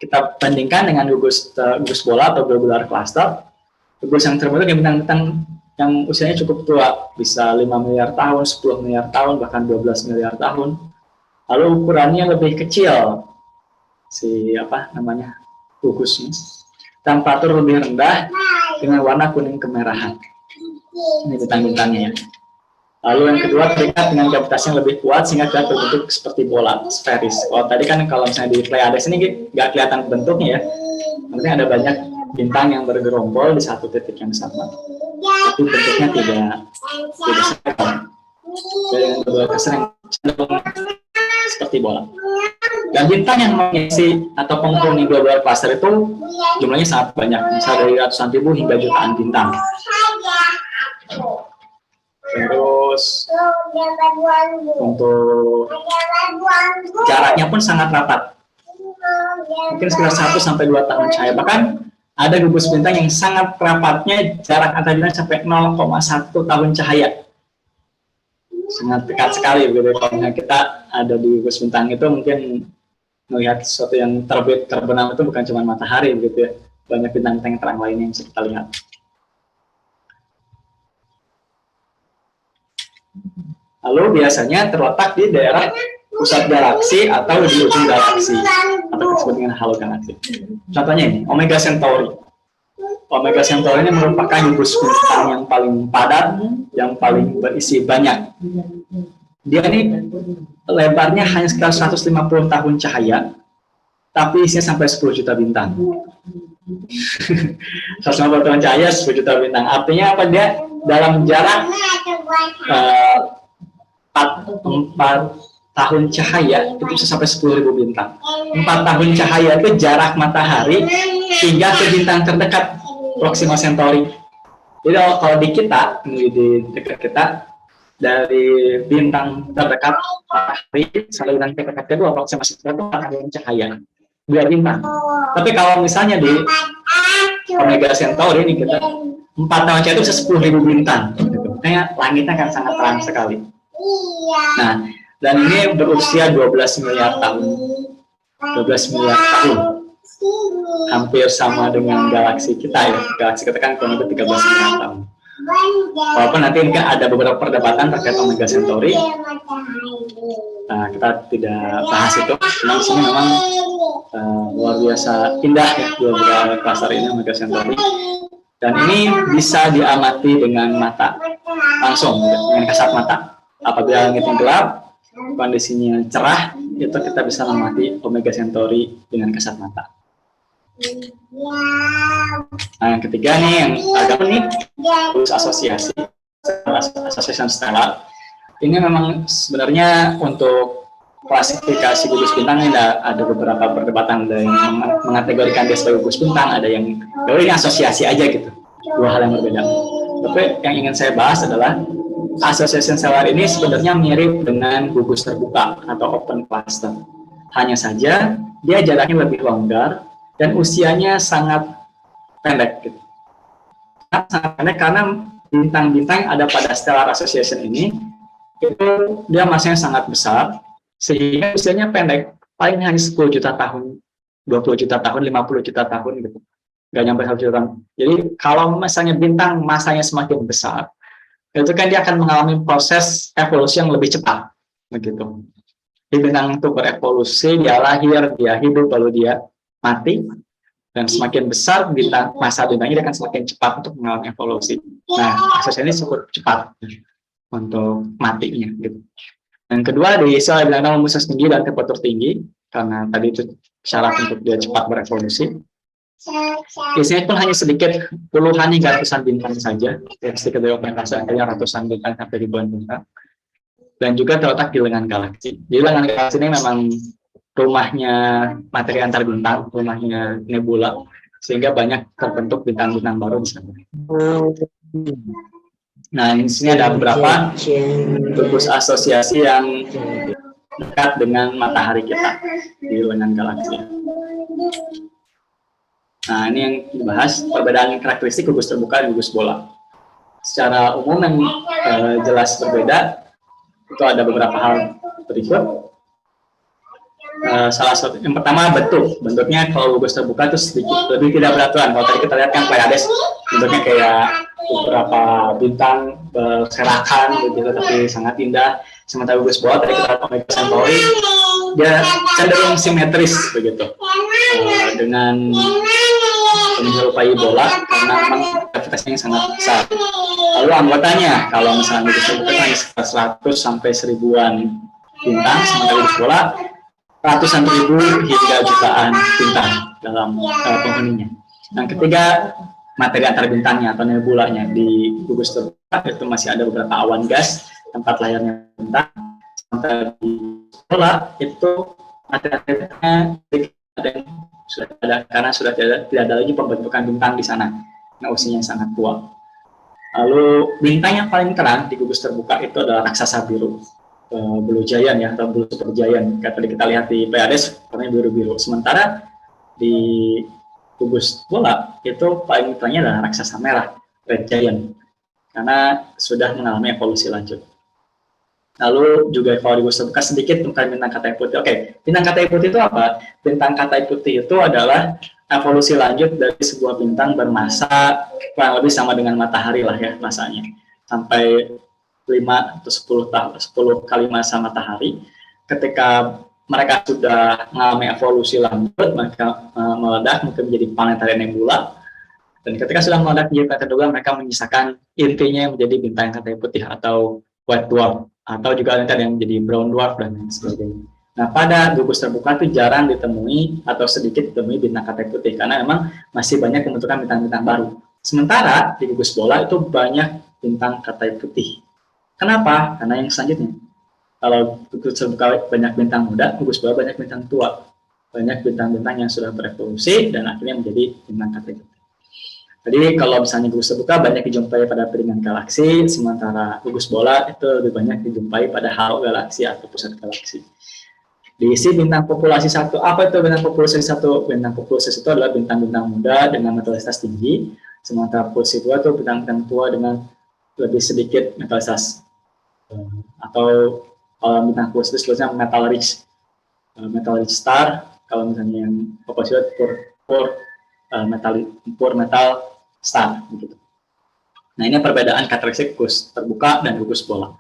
Speaker 2: Kita bandingkan dengan gugus bola atau globular cluster. Gugus yang terbentuk yang bintang-bintang yang usianya cukup tua, bisa 5 miliar tahun, 10 miliar tahun, bahkan 12 miliar tahun. Lalu ukurannya lebih kecil, gugusnya. Temperatur lebih rendah dengan warna kuning kemerahan. Ini bintang-bintangnya ya. Lalu yang kedua, terikat dengan gravitas yang lebih kuat sehingga kita terbentuk seperti bola, sferis. Kalau tadi kan kalau misalnya di Pleiades ini nggak kelihatan bentuknya ya. Maksudnya ada banyak bintang yang bergerombol di satu titik yang sama. Tapi bentuknya tidak sama. Dengan beberapa kesan yang cenderung seperti bola. Dan bintang yang mengisi atau penghuni globular cluster itu jumlahnya sangat banyak, misalnya dari ratusan ribu hingga jutaan bintang. Terus untuk jaraknya pun sangat rapat, mungkin sekitar 1-2 tahun cahaya. Bahkan ada gugus bintang yang sangat rapatnya jarak antar bintang sampai 0,1 tahun cahaya, sangat dekat sekali begitu. Kalau kita ada di gugus bintang itu mungkin melihat sesuatu yang terbit terbenam itu bukan cuma matahari begitu ya, banyak bintang-bintang terang lainnya yang bisa kita lihat. Lalu biasanya terletak di daerah pusat galaksi atau di ujung galaksi atau disebut dengan halo galaksi. Contohnya ini, Omega Centauri. Omega Centauri ini merupakan gugus bintang yang paling padat, yang paling berisi banyak. Dia ini lebarnya hanya sekitar 150 tahun cahaya, tapi isinya sampai 10 juta bintang. 150 tahun cahaya, 10 juta bintang. Artinya apa? Dia dalam jarak 4 tahun cahaya itu bisa sampai 10.000 bintang. 4 tahun cahaya itu jarak matahari hingga ke bintang terdekat, Proxima Centauri. Jadi kalau di kita, di dekat kita, dari bintang terdekat matahari sampai bintang terdekat kedua Proxima Centauri itu 4 tahun cahaya, 2 bintang. Tapi kalau misalnya di Omega Centauri ini kita 4 tahun cahaya itu bisa 10.000 bintang. Makanya langitnya kan sangat terang sekali. Nah, dan ini berusia 12 miliar tahun. 12 miliar tahun. hampir sama dengan galaksi kita ya. Galaksi kita kan kurang lebih 13 miliar tahun. Walaupun nanti mungkin ada beberapa perdebatan terkait Omega Centauri, nah, kita tidak bahas itu. Cuma di sini memang luar biasa indah ya dua cluster ini Omega Centauri. Dan ini bisa diamati dengan mata langsung, dengan kasat mata. Apabila langit yang gelap, kondisinya cerah, itu kita bisa mengamati Omega Centauri dengan kasat mata. Nah, yang ketiga nih yang agak unik, asosiasi Association Stellar. Ini memang sebenarnya untuk klasifikasi gugus bintang ini ada beberapa perdebatan. Ada yang mengategorikan dia sebagai gugus bintang, ada yang ini asosiasi aja gitu, dua hal yang berbeda. Tapi yang ingin saya bahas adalah Association Stellar ini sebenarnya mirip dengan gugus terbuka atau open cluster. Hanya saja dia jaraknya lebih longgar dan usianya sangat pendek gitu. Sangat pendek karena bintang-bintang yang ada pada Stellar Association ini itu dia masanya sangat besar sehingga usianya pendek, paling hanya 10 juta tahun, 20 juta tahun, 50 juta tahun gitu. Nggak nyampe 1 juta tahun. Jadi kalau misalnya bintang masanya semakin besar, itu kan dia akan mengalami proses evolusi yang lebih cepat begitu. Di bintang itu berevolusi, dia lahir, dia hidup, lalu dia mati, dan semakin besar bintang, masa bintangnya akan semakin cepat untuk mengalami evolusi. Nah, asosiasi ini cukup cepat untuk matinya gitu. Yang kedua, di soal bintang membusas tinggi dan temperatur tinggi, karena tadi itu syarat untuk dia cepat berevolusi. Di sini pun hanya sedikit, puluhan hingga ratusan bintang saja, yang sedikit dari angkasa, hanya ratusan bintang sampai ribuan bintang, dan juga terletak di lengan galaksi. Jadi lengan galaksi ini memang rumahnya materi antar bintang, rumahnya nebula, sehingga banyak terbentuk bintang-bintang baru di sana. Nah, di sini ada beberapa gugus asosiasi yang dekat dengan matahari kita di lengan galaksi. Nah, ini yang dibahas perbedaan karakteristik gugus terbuka dan gugus bola. Secara umum yang jelas berbeda itu ada beberapa hal berikut. Salah satu yang pertama bentuknya kalau gugus terbuka itu sedikit lebih tidak beraturan. Kalau tadi kita lihat kan Pleiades bentuknya kayak beberapa bintang berserakan begitu, tapi sangat indah. Sementara gugus bola tadi kita lihat Omega Centauri dia cenderung simetris begitu, dengan menyerupai bola karena memang gravitasinya sangat besar. Lalu anggotanya kalau misalnya gugus terbuka hanya 100 sampai 1000-an bintang, sementara gugus bola ratusan ribu hingga jutaan bintang dalam penghuninya. Yang ketiga, materi antar bintangnya atau nebulanya di gugus terbuka itu masih ada beberapa awan gas tempat lahirnya bintang. Sementara di bola itu materi-materinya ada yang sudah ada karena sudah tidak ada lagi pembentukan bintang di sana. Nah, usianya sangat tua. Lalu bintang yang paling terang di gugus terbuka itu adalah raksasa biru. Blue Giant ya, atau Blue Super Giant. Kayak tadi kita lihat di Pleiades warnanya biru-biru. Sementara di gugus bola itu paling terangnya adalah raksasa merah, Red Giant, karena sudah mengalami evolusi lanjut. Lalu juga kalau di gugus terbuka sedikit tentang bintang Katai Putih. Oke, bintang Katai Putih itu apa? Bintang Katai Putih itu adalah evolusi lanjut dari sebuah bintang bermasa kurang lebih sama dengan matahari lah ya masanya, sampai 5 atau 10 kali masa matahari. Ketika mereka sudah mengalami evolusi lanjut, maka meledak mungkin menjadi planetary nebula. Dan ketika sudah meledak menjadi planetary nebula, mereka menyisakan intinya yang menjadi bintang Katai Putih atau white dwarf, atau juga nanti yang menjadi brown dwarf dan lain sebagainya. Nah, pada gugus terbuka itu jarang ditemui atau sedikit ditemui bintang Katai Putih karena memang masih banyak pembentukan bintang-bintang baru. Sementara di gugus bola itu banyak bintang Katai Putih. Kenapa? Karena yang selanjutnya, kalau gugus terbuka banyak bintang muda, gugus bola banyak bintang tua, banyak bintang-bintang yang sudah berevolusi dan akhirnya menjadi bintang Katai Putih. Jadi kalau misalnya gugus terbuka banyak dijumpai pada piringan galaksi, sementara gugus bola itu lebih banyak dijumpai pada halo galaksi atau pusat galaksi. Diisi bintang populasi satu. Apa itu bintang populasi satu? Bintang populasi itu adalah bintang-bintang muda dengan metalitas tinggi, sementara populasi dua itu bintang-bintang tua dengan lebih sedikit metalitas. Atau bintang populasi itu sebetulnya metal rich star. Kalau misalnya yang populasi pure metal star gitu. Nah, ini perbedaan karakteristik gugus terbuka dan gugus bola.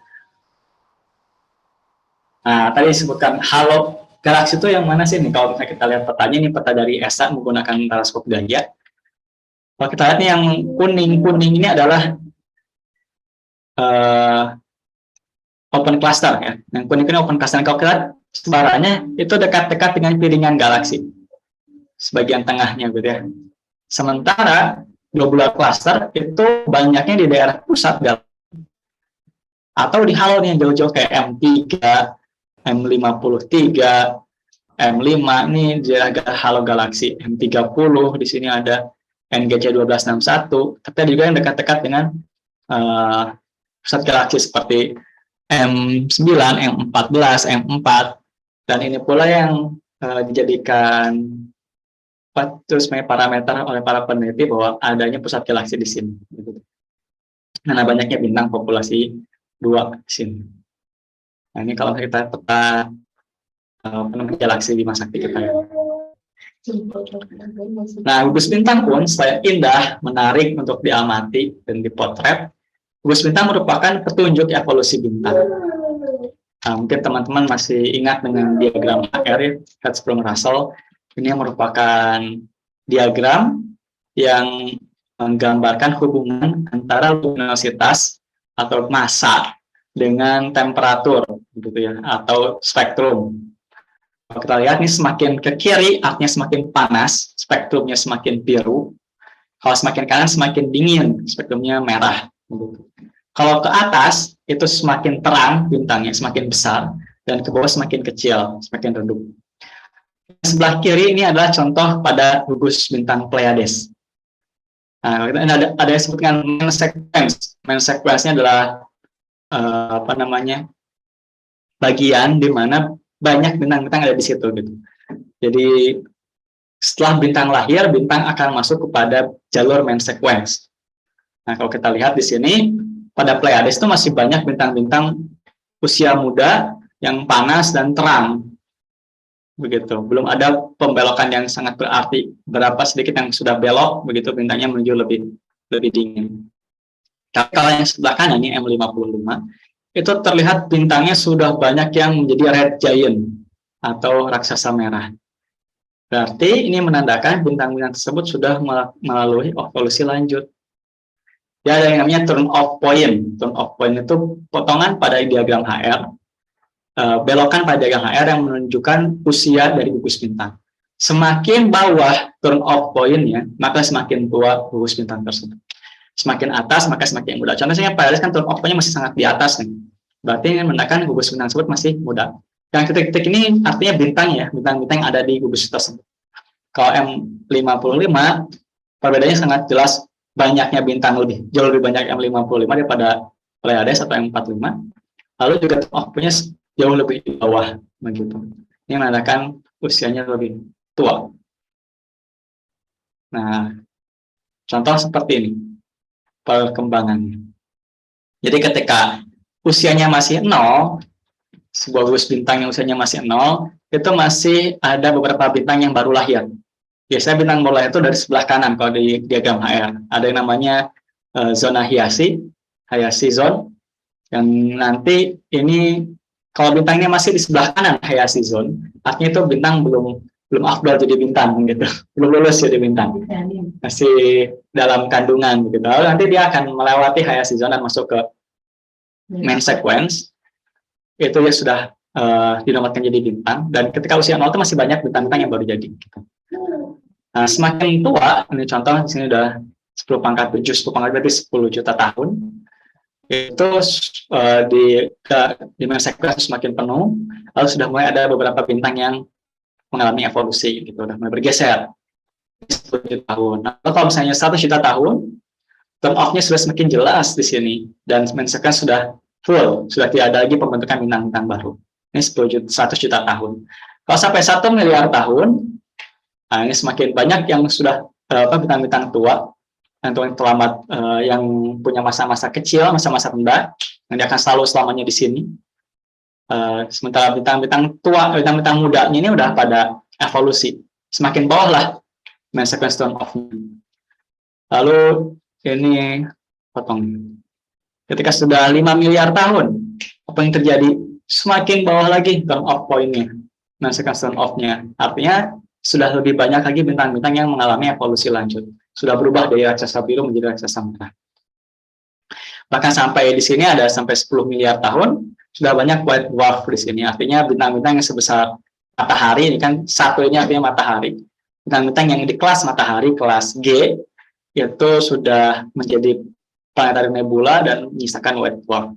Speaker 2: Nah, tadi disebutkan halo galaksi itu yang mana sih nih? Kalau kita lihat petanya, ini peta dari ESA menggunakan teleskop ganja. Kalau kita lihat nih yang kuning-kuning ini adalah open cluster ya. Yang kuning-kuning open cluster. Kalau kita lihat sebarannya itu dekat-dekat dengan piringan galaksi. Sebagian tengahnya gitu ya. Sementara globular cluster itu banyaknya di daerah pusat galaksi. Atau di halo nih yang jauh-jauh kayak M3, M53, M5 ini daerah halo galaksi. M30 di sini ada NGC 1261, tapi ada juga yang dekat-dekat dengan pusat galaksi seperti M9, M14, M4, dan ini pula yang dijadikan terus parameter oleh para peneliti bahwa adanya pusat galaksi di sini. Karena banyaknya bintang populasi 2 di sini. Nah, ini kalau kita peta galaksi Bima Sakti kita ya. Nah, gugus bintang pun selain indah, menarik untuk diamati dan dipotret, gugus bintang merupakan petunjuk evolusi bintang. Nah, mungkin teman-teman masih ingat dengan diagram HR, Hertzsprung-Russell. Ini merupakan diagram yang menggambarkan hubungan antara luminositas atau massa dengan temperatur, gitu ya, atau spektrum. Kalau kita lihat nih semakin ke kiri artinya semakin panas, spektrumnya semakin biru. Kalau semakin kanan semakin dingin, spektrumnya merah. Gitu. Kalau ke atas itu semakin terang bintangnya, semakin besar, dan ke bawah semakin kecil, semakin redup. Sebelah kiri ini adalah contoh pada gugus bintang Pleiades. Nah, ada yang disebut dengan main sequence. Main sequence-nya adalah bagian di mana banyak bintang-bintang ada di situ gitu. Jadi setelah bintang lahir, bintang akan masuk kepada jalur main sequence. Nah, kalau kita lihat di sini pada Pleiades itu masih banyak bintang-bintang usia muda yang panas dan terang. Begitu. Belum ada pembelokan yang sangat berarti. Berapa sedikit yang sudah belok, begitu bintangnya menuju lebih dingin. Tapi kalau yang sebelah kanan ini M55 itu terlihat bintangnya sudah banyak yang menjadi red giant atau raksasa merah. Berarti ini menandakan bintang-bintang tersebut sudah melalui evolusi lanjut. Ya, ada yang namanya turn off point. Turn off point itu potongan pada diagram HR, belokan pada diagram HR yang menunjukkan usia dari gugus bintang. Semakin bawah turn off point-nya, maka semakin tua gugus bintang tersebut. Semakin atas, maka semakin muda. Contohnya Pleiades kan turn off point-nya masih sangat di atas nih. Berarti ini menandakan gugus bintang tersebut masih muda. Yang titik-titik ini artinya bintang ya, bintang-bintang yang ada di gugus tersebut. Kalau M55, perbedaannya sangat jelas, banyaknya bintang jauh lebih banyak M55 daripada Pleiades atau M45. Lalu juga turn off point-nya jauh lebih di bawah, begitu. Ini menandakan usianya lebih tua. Nah, contoh seperti ini perkembangannya. Jadi ketika usianya masih 0, sebuah gugus bintang yang usianya masih 0, itu masih ada beberapa bintang yang baru lahir. Biasanya bintang baru lahir itu dari sebelah kanan kalau di diagram HR. Ada yang namanya zona Hayashi zone, yang nanti ini kalau bintangnya masih di sebelah kanan Hayashi zone, artinya itu bintang belum afdol jadi bintang gitu, belum lulus jadi bintang, masih dalam kandungan gitu. Lalu nanti dia akan melewati Hayashi zone dan masuk ke main sequence, itu dia sudah dinobatkan jadi bintang, dan ketika usia 0 itu masih banyak bintang-bintang yang baru jadi gitu. Nah, semakin tua, ini contoh di sini udah 10 pangkat 7, 10 pangkat berarti 10 juta tahun. Itu di main sequence semakin penuh, lalu sudah mulai ada beberapa bintang yang mengalami evolusi gitu, udah mulai bergeser 10 juta tahun. Nah, kalau misalnya 100 juta tahun, turn off-nya sudah semakin jelas di sini, dan main sequence sudah full, sudah tidak ada lagi pembentukan bintang-bintang baru. Ini 100 juta tahun. Kalau sampai 1 miliar tahun, nah ini semakin banyak yang sudah bintang-bintang tua, yang terlambat, yang punya masa-masa kecil, masa-masa rendah, yang dia akan selalu selamanya di sini. Sementara bintang-bintang tua, bintang-bintang mudanya ini udah pada evolusi. Semakin bawah lah main sequence turn off-nya. Lalu ini potong. Ketika sudah 5 miliar tahun, apa yang terjadi? Semakin bawah lagi turn off point-nya, main sequence turn off-nya. Artinya sudah lebih banyak lagi bintang-bintang yang mengalami evolusi lanjut. Sudah berubah dari raksasa biru menjadi raksasa merah. Bahkan sampai di sini ada sampai 10 miliar tahun, sudah banyak white dwarf di sini. Artinya bintang-bintang yang sebesar matahari, ini kan satu ini artinya matahari. Bintang-bintang yang di kelas matahari, kelas G, itu sudah menjadi planetary nebula dan menyisakan white dwarf.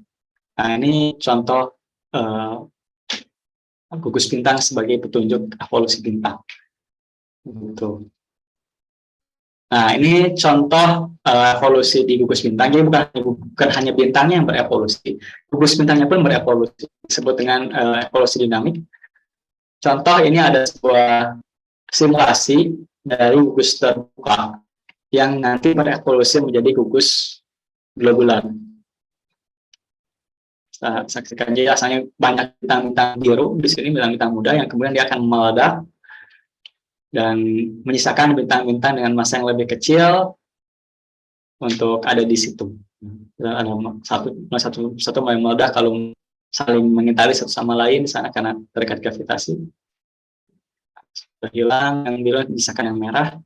Speaker 2: Nah, ini contoh gugus bintang sebagai petunjuk evolusi bintang. Gitu. Nah, ini contoh evolusi di gugus bintang. Jadi bukan hanya bintangnya yang berevolusi, gugus bintangnya pun berevolusi. Disebut dengan evolusi dinamik. Contoh ini ada sebuah simulasi dari gugus terbuka yang nanti berevolusi menjadi gugus globular. Kita saksikan aja, asalnya banyak bintang-bintang biru di sini, bintang-bintang muda yang kemudian dia akan meledak dan menyisakan bintang-bintang dengan massa yang lebih kecil untuk ada di situ. Dan ada satu mulai meledak kalau saling mengitari satu sama lain di sana karena terikat gravitasi. Sudah hilang yang biru, menyisakan yang merah.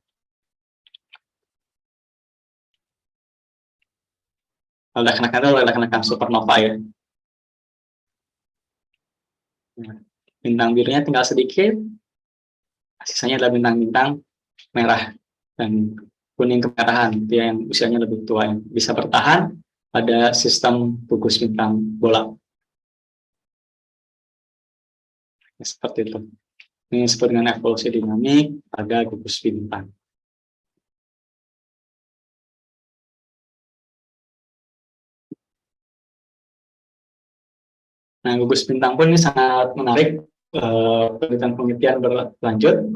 Speaker 2: Ledakan supernova ya. Bintang birunya tinggal sedikit. Sisanya adalah bintang-bintang merah dan kuning kemerahan, dia yang usianya lebih tua yang bisa bertahan pada sistem gugus bintang bola. Seperti itu. Ini disebut dengan evolusi dinamik pada gugus bintang. Nah, gugus bintang pun ini sangat menarik. Penelitian berlanjut.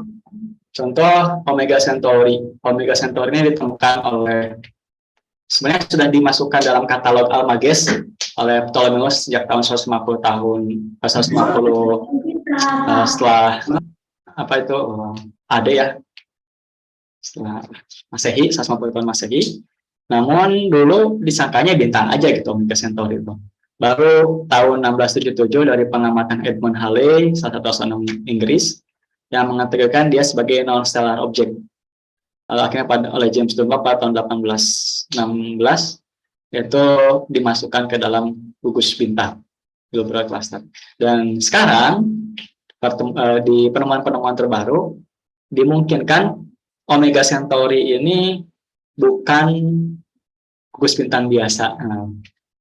Speaker 2: Contoh Omega Centauri. Omega Centauri ini ditemukan oleh, sebenarnya sudah dimasukkan dalam katalog Almagest oleh Ptolemeus sejak tahun 150 setelah apa itu AD ya, setelah Masehi, 150 tahun Masehi. Namun dulu disangkanya bintang aja gitu Omega Centauri itu. Baru tahun 1677 dari pengamatan Edmund Halley, salah satu astronom Inggris, yang mengatakan dia sebagai non-stellar object. Lalu akhirnya oleh James Dunlop pada tahun 1816, yaitu dimasukkan ke dalam gugus bintang, globular cluster. Dan sekarang, di penemuan-penemuan terbaru, dimungkinkan Omega Centauri ini bukan gugus bintang biasa.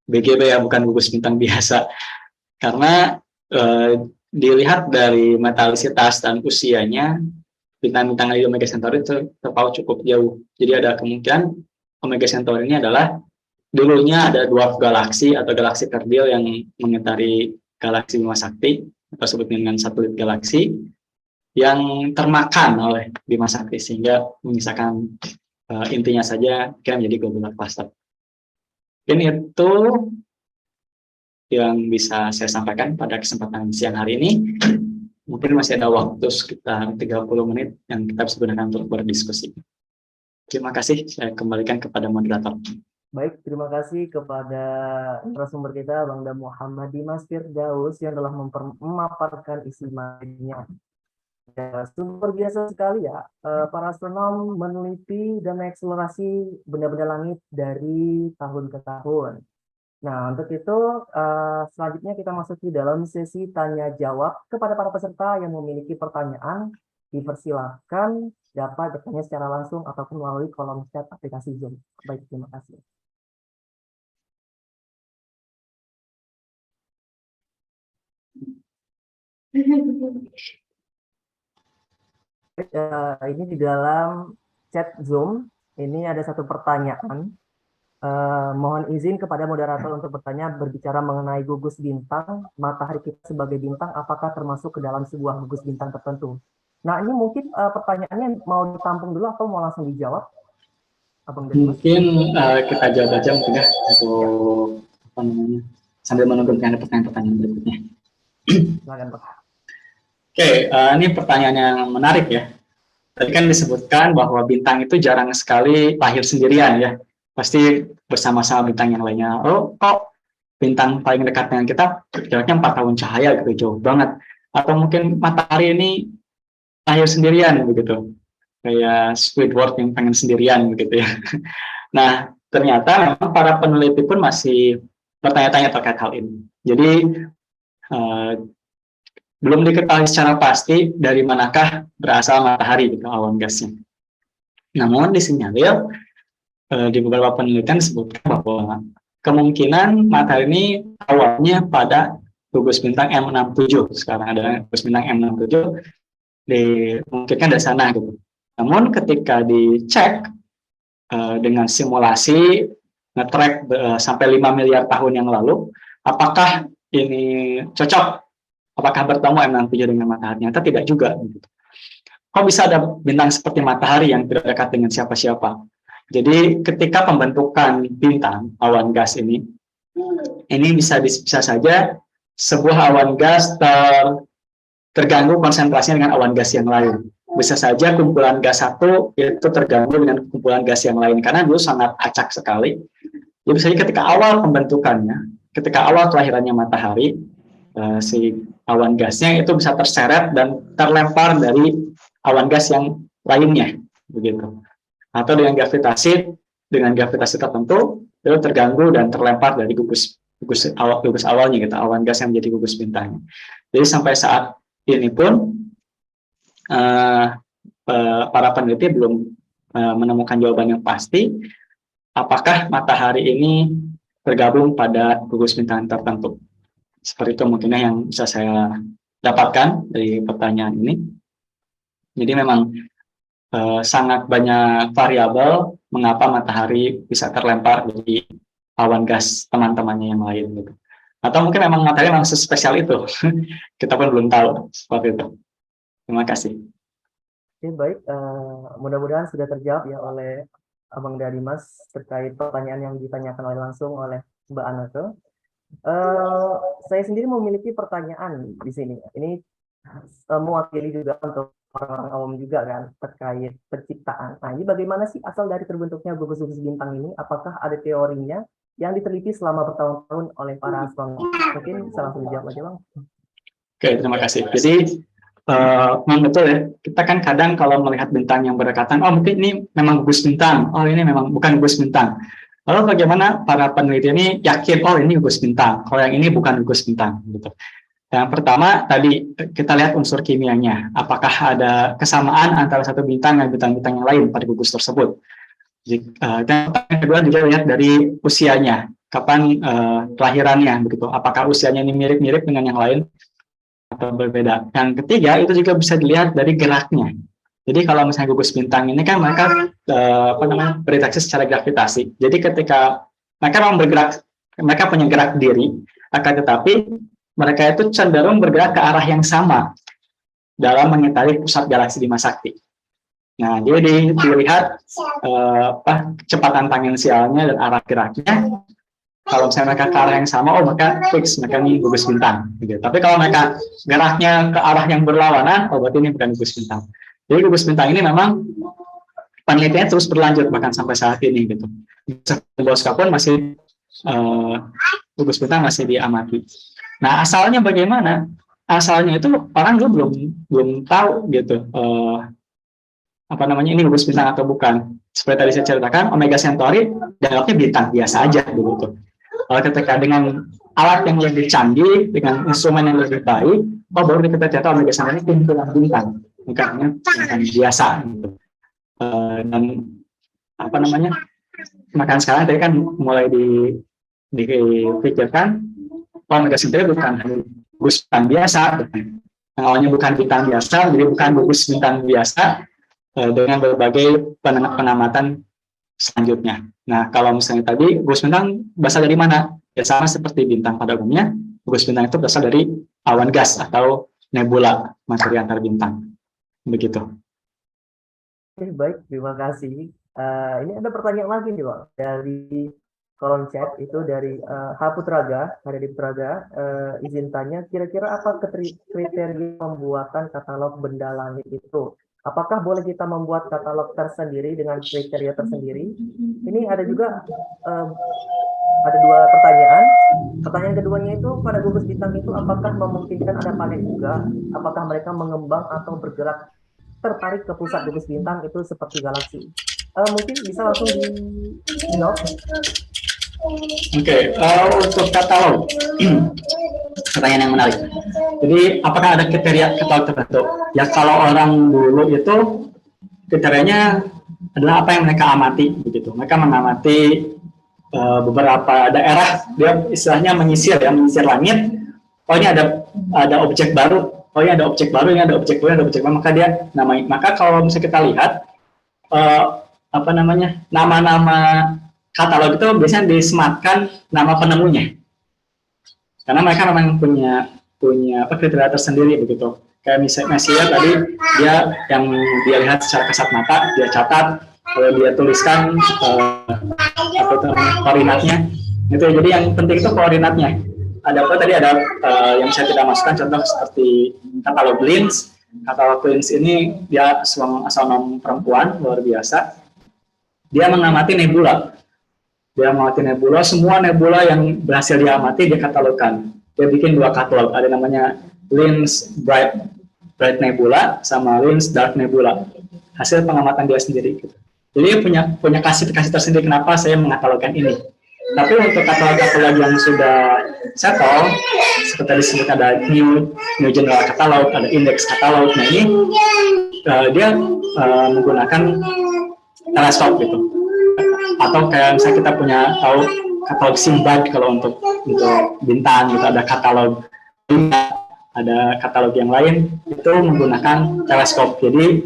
Speaker 2: BGB ya, bukan gugus bintang biasa, karena dilihat dari metalisitas dan usianya, bintang-bintang di Omega Centauri itu terpaut cukup jauh. Jadi ada kemungkinan Omega Centauri ini adalah dulunya ada dwarf galaksi atau galaksi kerdil yang mengitari galaksi Bima Sakti, atau disebut dengan satelit galaksi, yang termakan oleh Bima Sakti sehingga menyisakan intinya saja kira menjadi globular cluster. Ini itu yang bisa saya sampaikan pada kesempatan siang hari ini. Mungkin masih ada waktu sekitar 30 menit yang kita bisa gunakan untuk berdiskusi. Terima kasih, saya kembalikan kepada moderator.
Speaker 1: Baik, terima kasih kepada narasumber kita, Bang Muhammad Dimas Firdaus, yang telah memaparkan isi materinya. Ya, super biasa sekali ya, para astronom meneliti dan mengeksplorasi benda-benda langit dari tahun ke tahun. Nah, untuk itu selanjutnya kita masuki dalam sesi tanya jawab kepada para peserta yang memiliki pertanyaan. Dipersilahkan dapat bertanya secara langsung ataupun melalui kolom chat aplikasi Zoom. Baik, terima kasih. Ini di dalam chat Zoom, ini ada satu pertanyaan. Mohon izin kepada moderator untuk bertanya, berbicara mengenai gugus bintang, matahari kita sebagai bintang, apakah termasuk ke dalam sebuah gugus bintang tertentu? Nah, ini mungkin pertanyaannya mau ditampung dulu atau mau langsung dijawab? Abang
Speaker 2: mungkin kita jawab aja mungkin ya, untuk apa namanya, sambil menunggu pertanyaan-pertanyaan berikutnya.
Speaker 1: Silakan, Pak.
Speaker 2: Oke, ini pertanyaan yang menarik ya. Tadi kan disebutkan bahwa bintang itu jarang sekali lahir sendirian ya. Pasti bersama-sama bintang yang lainnya. Oh, kok bintang paling dekat dengan kita jaraknya 4 tahun cahaya gitu, jauh banget. Atau mungkin matahari ini lahir sendirian begitu. Kayak Squidward yang pengen sendirian begitu ya. Nah, ternyata memang para peneliti pun masih bertanya-tanya terkait hal ini. Jadi eh, belum diketahui secara pasti dari manakah berasal matahari gitu, awan gasnya. Namun disinyalir di beberapa penelitian disebutkan bahwa kemungkinan matahari ini awalnya pada gugus bintang M67. Sekarang ada gugus bintang M67 dimungkinkan dari sana gitu. Namun ketika dicek dengan simulasi nge-track sampai 5 miliar tahun yang lalu, apakah ini cocok? Apakah bertemu M67 dengan matahari? Ternyata tidak juga. Gitu. Kok bisa ada bintang seperti matahari yang tidak dekat dengan siapa-siapa? Jadi ketika pembentukan bintang, awan gas ini bisa saja sebuah awan gas terganggu konsentrasinya dengan awan gas yang lain. Bisa saja kumpulan gas satu itu terganggu dengan kumpulan gas yang lain, karena dulu sangat acak sekali. Jadi bisa ketika awal pembentukannya, ketika awal kelahirannya matahari, si awan gasnya itu bisa terseret dan terlempar dari awan gas yang lainnya, begitu. Atau dengan gravitasi tertentu itu terganggu dan terlempar dari gugus awalnya gitu, awan gas yang menjadi gugus bintang. Jadi sampai saat ini pun para peneliti belum menemukan jawaban yang pasti apakah matahari ini tergabung pada gugus bintang tertentu. Seperti itu mungkinnya yang bisa saya dapatkan dari pertanyaan ini. Jadi memang sangat banyak variabel mengapa matahari bisa terlempar dari awan gas teman-temannya yang lain gitu. Atau mungkin memang matahari memang sespesial itu. Kita pun belum tahu seperti itu. Terima kasih.
Speaker 1: Oke, baik. Mudah-mudahan sudah terjawab ya oleh Abang Dimas terkait pertanyaan yang ditanyakan langsung oleh Mbak Anake. Saya sendiri memiliki pertanyaan di sini. Ini mewakili juga untuk orang awam juga kan terkait penciptaan. Nah, ini bagaimana sih asal dari terbentuknya gugus-gugus bintang ini? Apakah ada teorinya yang diteliti selama bertahun-tahun oleh para astronom? Mungkin bisa langsung dijawab aja, Bang.
Speaker 2: Oke, terima kasih. Jadi betul ya. Kita kan kadang kalau melihat bintang yang berdekatan, oh mungkin ini memang gugus bintang. Oh ini memang bukan gugus bintang. Lalu bagaimana para peneliti ini yakin, oh ini gugus bintang, kalau yang ini bukan gugus bintang, gitu. Yang pertama tadi kita lihat unsur kimianya, apakah ada kesamaan antara satu bintang dan bintang-bintang yang lain pada gugus tersebut. Dan yang kedua juga lihat dari usianya, kapan kelahirannya, begitu. Apakah usianya ini mirip-mirip dengan yang lain atau berbeda. Yang ketiga itu juga bisa dilihat dari geraknya. Jadi kalau misalnya gugus bintang ini kan mereka berinteraksi secara gravitasi. Jadi ketika mereka memang bergerak, mereka punya gerak diri, akan tetapi mereka itu cenderung bergerak ke arah yang sama dalam mengitari pusat galaksi Bima Sakti. Nah, jadi dilihat kecepatan tangensialnya dan arah geraknya. Kalau misalnya mereka ke arah yang sama, oh maka fix mereka ini gugus bintang. Gitu. Tapi kalau mereka geraknya ke arah yang berlawanan, oh berarti ini bukan gugus bintang. Jadi gugus bintang ini memang penelitiannya terus berlanjut bahkan sampai saat ini gitu. Boska pun masih gugus bintang masih diamati. Nah asalnya bagaimana? Asalnya itu orang dulu belum tahu gitu ini gugus bintang atau bukan. Seperti tadi saya ceritakan, Omega Centauri dianggapnya bintang biasa aja dulu tuh. Ketika dengan alat yang lebih canggih, dengan instrumen yang lebih baik, baru kita ternyata Omega Centauri ini kumpulan bintang, bukannya bintang biasa gitu. Dan makan sekarang tadi kan mulai dipikirkan Omega Centauri bukan gugus bintang biasa, yang awalnya bukan bintang biasa, jadi bukan gugus bintang biasa dengan berbagai pengamatan selanjutnya. Nah, kalau misalnya tadi gugus bintang berasal dari mana? Ya sama seperti bintang pada umumnya, gugus bintang itu berasal dari awan gas atau nebula, materi antar bintang. Begitu.
Speaker 1: Oke, baik, terima kasih. Ini ada pertanyaan lagi nih, Pak, dari kolom chat itu dari H. Putraga, ada di Putraga. Izin tanya, kira-kira apa kriteria pembuatan katalog benda langit itu? Apakah boleh kita membuat katalog tersendiri dengan kriteria tersendiri? Ini ada juga ada dua pertanyaan. Pertanyaan keduanya itu pada gugus bintang itu apakah memungkinkan ada planet juga? Apakah mereka mengembang atau bergerak tertarik ke pusat gugus bintang itu seperti galaksi? Mungkin bisa langsung dijawab.
Speaker 2: Oke, untuk katalog, pertanyaan yang menarik. Jadi, apakah ada kriteria katalog tertentu? Ya, kalau orang dulu itu kriterianya adalah apa yang mereka amati, begitu. Mereka mengamati beberapa daerah, dia istilahnya menyisir langit. Oh, ini ada objek baru. Oh, ini ada objek baru, ini ada objek baru, ada objek baru. Maka dia namanya. Maka kalau misalnya kita lihat nama-nama katalog itu biasanya disematkan nama penemunya, karena mereka memang punya kriteria tersendiri begitu. Kayak misalnya tadi yang dia lihat secara kasat mata, dia catat, lalu dia tuliskan koordinatnya. Itu jadi yang penting itu koordinatnya. Ada apa tadi ada yang saya tidak masukkan, contoh seperti katalog Lins. Katalog Lins ini dia astronom perempuan luar biasa. Dia mengamati nebula. Semua nebula yang berhasil diamati dia katalogkan. Dia bikin 2 katalog, ada namanya Lins Bright Nebula sama Lins Dark Nebula. Hasil pengamatan dia sendiri. Gitu. Jadi dia punya kasih tersendiri kenapa saya mengatalogkan ini. Tapi untuk katalog-katalog yang sudah settle, seperti disebut ada New General Catalog, ada Index Catalog. Nah ini dia menggunakan teleskop gitu. Atau kayak misalnya kita punya tahu katalog Simbad kalau untuk bintang gitu, ada katalog yang lain itu menggunakan teleskop. Jadi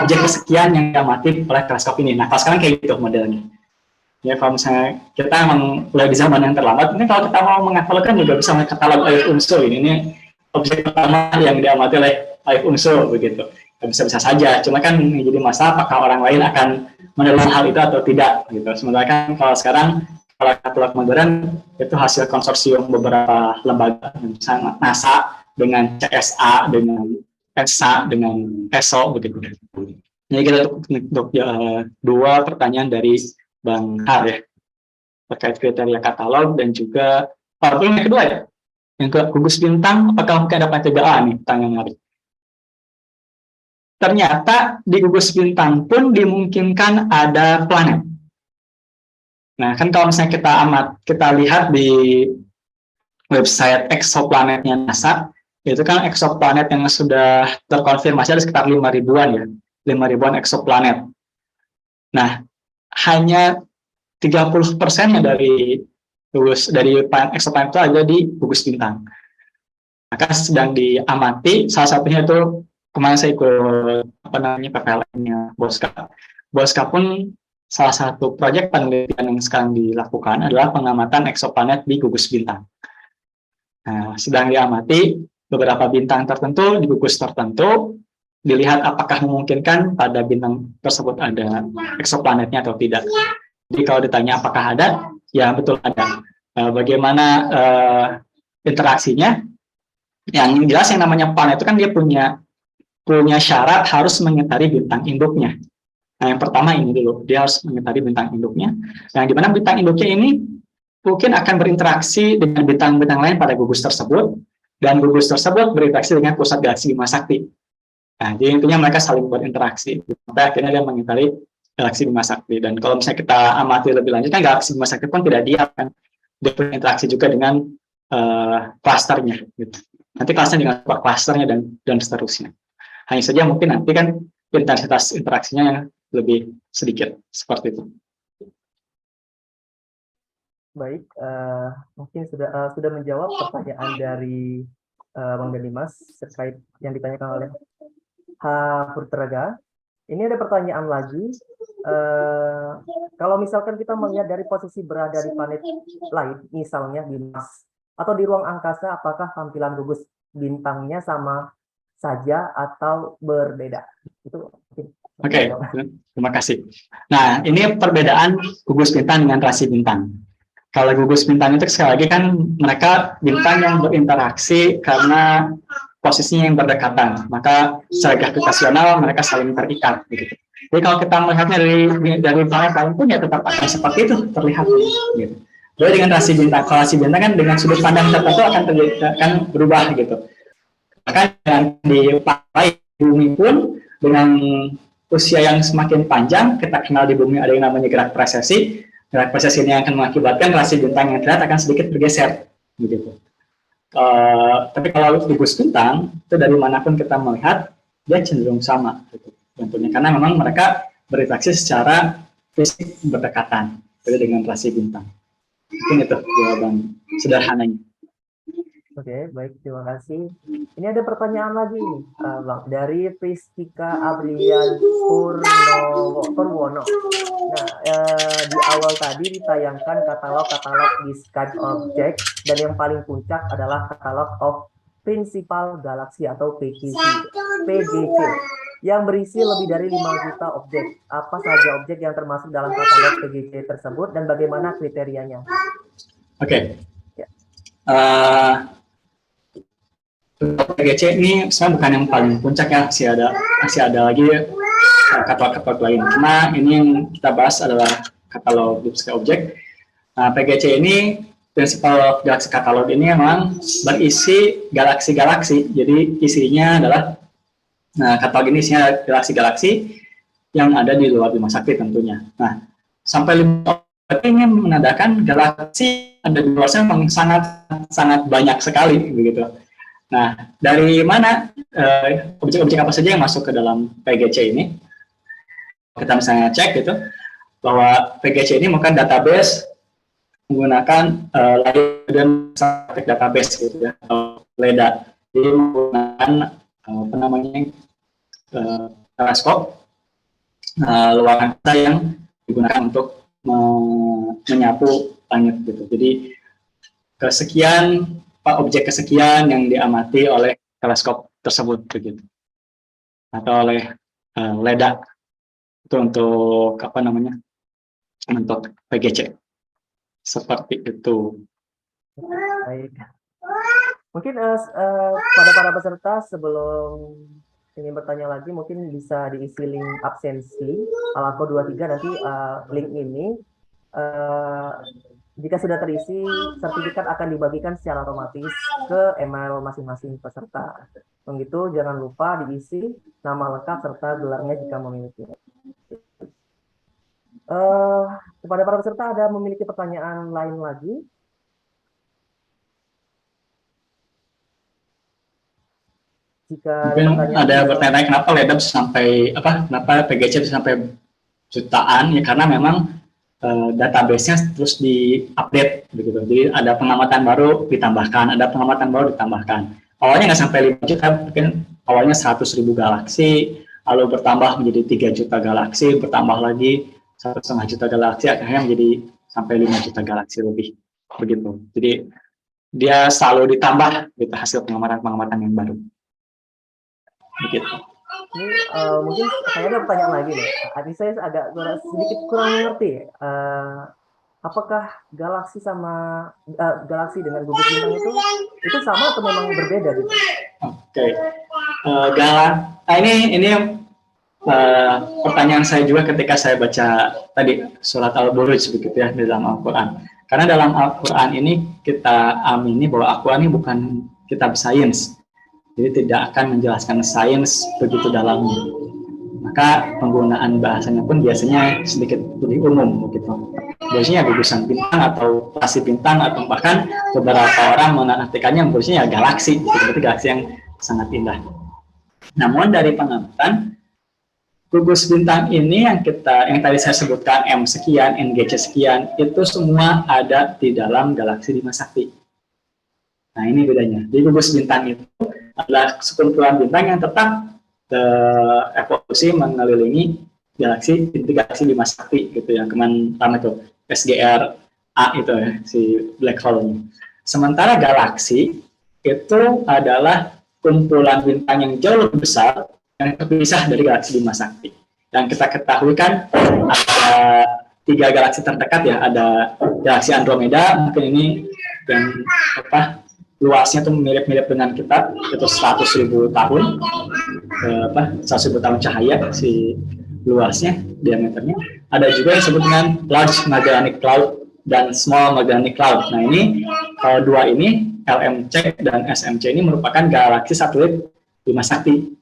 Speaker 2: objek kesekian yang diamati oleh teleskop ini. Nah kalau sekarang kayak gitu modelnya. Ya kalau misalnya kita emang udah di zaman yang terlambat, ini kalau kita mau mengatalogkan juga bisa katalog Aif Unsu ini objek pertama yang diamati oleh Aif Unsu begitu. Bisa-bisa saja, cuma kan jadi masalah apakah orang lain akan menelan hal itu atau tidak gitu. Sementara kan kalau sekarang kalau katalog modern itu hasil konsorsium beberapa lembaga, misalnya NASA dengan CSA, dengan ESA, dengan ESO begitu. Jadi kita untuk 2 pertanyaan dari Bang Har ya terkait kriteria katalog dan juga yang kedua ya, yang ke gugus bintang apakah mungkin ada planet 3A nih pertanyaan menarik. Ternyata di gugus bintang pun dimungkinkan ada planet. Nah, kan kalau misalnya kita lihat di website exoplanetnya NASA, itu kan exoplanet yang sudah terkonfirmasi ada sekitar 5.000-an ya, 5.000-an exoplanet. Nah, hanya 30%-nya dari exoplanet itu ada di gugus bintang. Maka sedang diamati, salah satunya itu kemarin saya ikut PPLN-nya Boska pun salah satu proyek penelitian yang sekarang dilakukan adalah pengamatan eksoplanet di gugus bintang. Nah, sedang diamati beberapa bintang tertentu di gugus tertentu, dilihat apakah memungkinkan pada bintang tersebut ada eksoplanetnya atau tidak. Jadi kalau ditanya apakah ada, ya betul ada. Bagaimana interaksinya? Yang jelas yang namanya planet itu kan dia punya syarat harus mengitari bintang induknya. Nah, yang pertama ini dulu, dia harus mengitari bintang induknya. Nah, di mana bintang induknya ini mungkin akan berinteraksi dengan bintang-bintang lain pada gugus tersebut, dan gugus tersebut berinteraksi dengan pusat galaksi Bima Sakti. Nah, jadi intinya mereka saling berinteraksi. Sampai akhirnya dia mengitari galaksi Bima Sakti. Dan kalau misalnya kita amati lebih lanjut, kan galaksi Bima Sakti pun tidak diam kan. Dia berinteraksi juga dengan klasternya. Gitu. Nanti klasternya dengan klasternya dan seterusnya. Hanya saja mungkin nanti kan intensitas interaksinya yang lebih sedikit seperti itu.
Speaker 1: Baik, mungkin sudah menjawab pertanyaan dari Bang Dimas terkait yang ditanyakan oleh H. Purteraga. Ini ada pertanyaan lagi. Kalau misalkan kita melihat dari posisi berada di planet lain, misalnya di Mars atau di ruang angkasa, apakah tampilan gugus bintangnya sama saja atau berbeda? Itu
Speaker 2: Oke, terima kasih. Nah, ini perbedaan gugus bintang dengan rasi bintang. Kalau gugus bintang itu sekali lagi kan mereka bintang yang berinteraksi karena posisinya yang berdekatan, maka secara gravitasional mereka saling terikat. Gitu. Jadi kalau kita melihatnya dari planet lain pun ya tetap akan seperti itu terlihat. Gitu. Jadi dengan rasi bintang, kalau rasi bintang kan dengan sudut pandang tertentu akan berubah gitu. Bahkan dengan di planet bumi pun dengan usia yang semakin panjang, kita kenal di bumi ada yang namanya gerak precesi. Gerak precesi ini akan mengakibatkan rasi bintang yang terlihat akan sedikit bergeser, begitu. Tapi kalau gugus bintang itu dari manapun kita melihat dia cenderung sama, gitu. Tentunya karena memang mereka berinteraksi secara fisik berdekatan, beda dengan rasi bintang. Mungkin itu jawaban sederhananya.
Speaker 1: Oke, baik, terima kasih. Ini ada pertanyaan lagi nih, Bang, dari Pristika Abrian Purwono. Nah, di awal tadi ditayangkan katalog-katalog Discovered Object, dan yang paling puncak adalah katalog of Principal Galaxy atau PGC, yang berisi lebih dari 5 juta objek. Apa saja objek yang termasuk dalam katalog PGC tersebut dan bagaimana kriterianya?
Speaker 2: Oke.
Speaker 1: Ya.
Speaker 2: PGC ini sebenarnya bukan yang paling puncak ya, masih ada lagi katalog-katalog lain. Karena ini yang kita bahas adalah katalog Deep Sky Object. Nah, PGC ini, Principal Galaxy Catalog ini memang berisi galaksi-galaksi. Jadi isinya adalah, katalog ini isinya galaksi-galaksi yang ada di luar Bima Sakti tentunya. Nah, sampai 5 objek ini menandakan galaksi ada di luar sana memang sangat banyak sekali begitu. Nah, dari mana objek-objek apa saja yang masuk ke dalam PGC ini? Kita misalnya cek gitu, bahwa PGC ini bukan database menggunakan Leiden Scientific Database gitu ya, atau LEDA. Jadi menggunakan apa namanya teleskop luar angkasa yang digunakan untuk menyapu langit gitu. Jadi objek kesekian yang diamati oleh teleskop tersebut begitu, atau oleh LEDA itu untuk apa namanya, untuk PGC seperti itu.
Speaker 1: Baik. Mungkin pada para peserta sebelum ingin bertanya lagi mungkin bisa diisi link absensi Alako 23 nanti link ini. Jika sudah terisi, sertifikat akan dibagikan secara otomatis ke email masing-masing peserta. Begitu, jangan lupa diisi nama lengkap serta gelarnya jika memiliki. Kepada para peserta ada memiliki pertanyaan lain lagi? Jika
Speaker 2: Mungkin ada bertanya kenapa LEDA bisa sampai kenapa PGC bisa sampai jutaan ya, karena memang database-nya terus di-update begitu. Jadi ada pengamatan baru ditambahkan, ada pengamatan baru ditambahkan. Awalnya nggak sampai 5 juta, mungkin awalnya 100.000 galaksi, lalu bertambah menjadi 3 juta galaksi, bertambah lagi 1,5 juta galaksi, akhirnya menjadi sampai 5 juta galaksi lebih begitu. Jadi dia selalu ditambah gitu hasil pengamatan yang baru. Begitu.
Speaker 1: Ini mungkin saya ada pertanyaan lagi nih. Tadi saya agak sedikit kurang mengerti. Apakah galaksi sama galaksi dengan gugus bintang itu sama atau memang berbeda gitu?
Speaker 2: Oke. Ini pertanyaan saya juga ketika saya baca tadi surat Al-Buruj begitu ya di dalam Al-Quran. Karena dalam Al-Quran ini kita amini bahwa Al-Quran ini bukan kitab sains. Jadi tidak akan menjelaskan sains begitu dalamnya. Maka penggunaan bahasanya pun biasanya sedikit lebih umum begitu. Biasanya gugusan bintang atau rasi bintang atau bahkan beberapa orang menartikannya biasanya galaksi, berarti galaksi yang sangat indah. Namun dari pengamatan gugus bintang ini yang tadi saya sebutkan M sekian, NGC sekian, itu semua ada di dalam galaksi Bima Sakti. Nah ini bedanya. Di gugus bintang itu adalah sekumpulan bintang yang tetap evolusi mengelilingi galaksi Bima Sakti gitu yang kemarin itu SGR A itu ya, si black hole-nya. Sementara galaksi itu adalah kumpulan bintang yang jauh lebih besar yang terpisah dari galaksi Bima Sakti. Yang kita ketahui kan ada 3 galaksi terdekat ya, ada galaksi Andromeda, mungkin ini yang luasnya tuh mirip-mirip dengan kita, itu 100.000 tahun, 100.000 tahun cahaya si luasnya, diameternya. Ada juga yang disebut dengan Large Magellanic Cloud dan Small Magellanic Cloud. Nah ini dua ini, LMC dan SMC ini merupakan galaksi satelit Bima Sakti.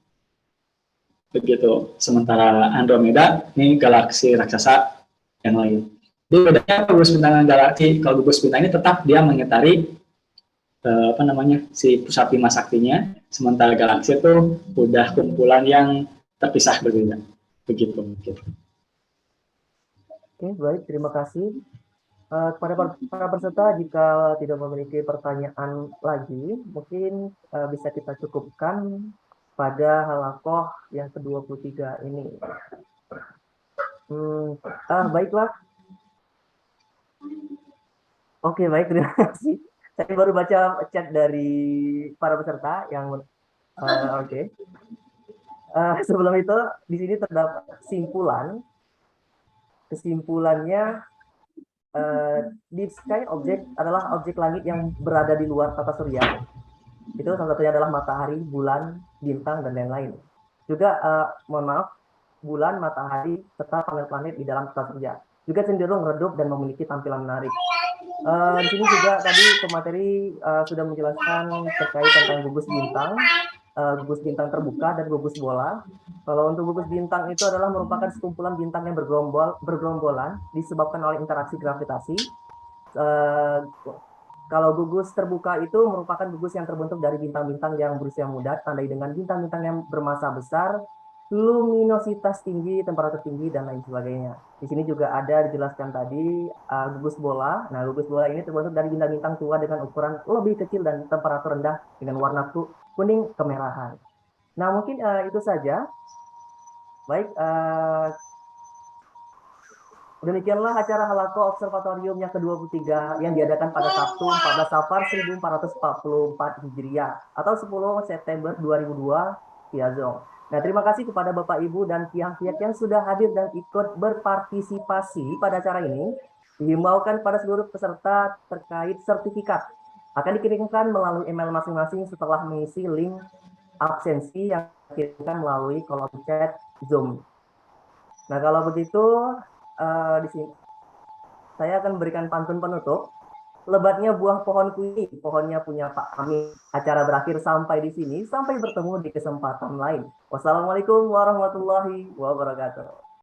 Speaker 2: Begitu. Sementara Andromeda ini galaksi raksasa yang lain. Jadi bedanya gugus bintang dan galaksi, kalau gugus bintang ini tetap dia mengitari si pusat Bima Saktinya, sementara galaksi itu udah kumpulan yang terpisah berbeda. Begitu.
Speaker 1: Oke, baik, terima kasih. Kepada para peserta, jika tidak memiliki pertanyaan lagi, mungkin bisa kita cukupkan pada halakoh yang ke-23 ini. Baiklah. Oke, baik, terima kasih. Saya baru baca chat dari para peserta yang oke. Sebelum itu, di sini terdapat kesimpulannya. Deep sky object adalah objek langit yang berada di luar tata surya. Itu salah satunya adalah matahari, bulan, bintang, dan lain-lain. Juga, mohon maaf, bulan, matahari, serta planet-planet di dalam tata surya juga cenderung redup dan memiliki tampilan menarik. Di sini juga tadi pemateri sudah menjelaskan terkait tentang gugus bintang terbuka dan gugus bola. Kalau untuk gugus bintang itu adalah merupakan sekumpulan bintang yang bergerombolan disebabkan oleh interaksi gravitasi. Kalau gugus terbuka itu merupakan gugus yang terbentuk dari bintang-bintang yang berusia muda, tandai dengan bintang-bintang yang bermassa besar, luminositas tinggi, temperatur tinggi, dan lain sebagainya. Di sini juga ada dijelaskan tadi gugus bola. Nah, gugus bola ini terbentuk dari bintang-bintang tua dengan ukuran lebih kecil dan temperatur rendah dengan warna kuning kemerahan. Nah, mungkin itu saja. Baik, demikianlah acara Halako Observatorium yang ke-23 yang diadakan pada Sabtu 14 Safar 1444 Hijriah atau 10 September 2002 via Zoom. Nah, terima kasih kepada Bapak Ibu dan pihak-pihak yang sudah hadir dan ikut berpartisipasi pada acara ini. Dihimbaukan pada seluruh peserta terkait sertifikat akan dikirimkan melalui email masing-masing setelah mengisi link absensi yang dikirimkan melalui kolom chat Zoom. Nah, kalau begitu di sini saya akan berikan pantun penutup. Lebatnya buah pohon kuih, pohonnya punya Pak Amin. Acara berakhir sampai di sini. Sampai bertemu di kesempatan lain. Wassalamualaikum warahmatullahi wabarakatuh.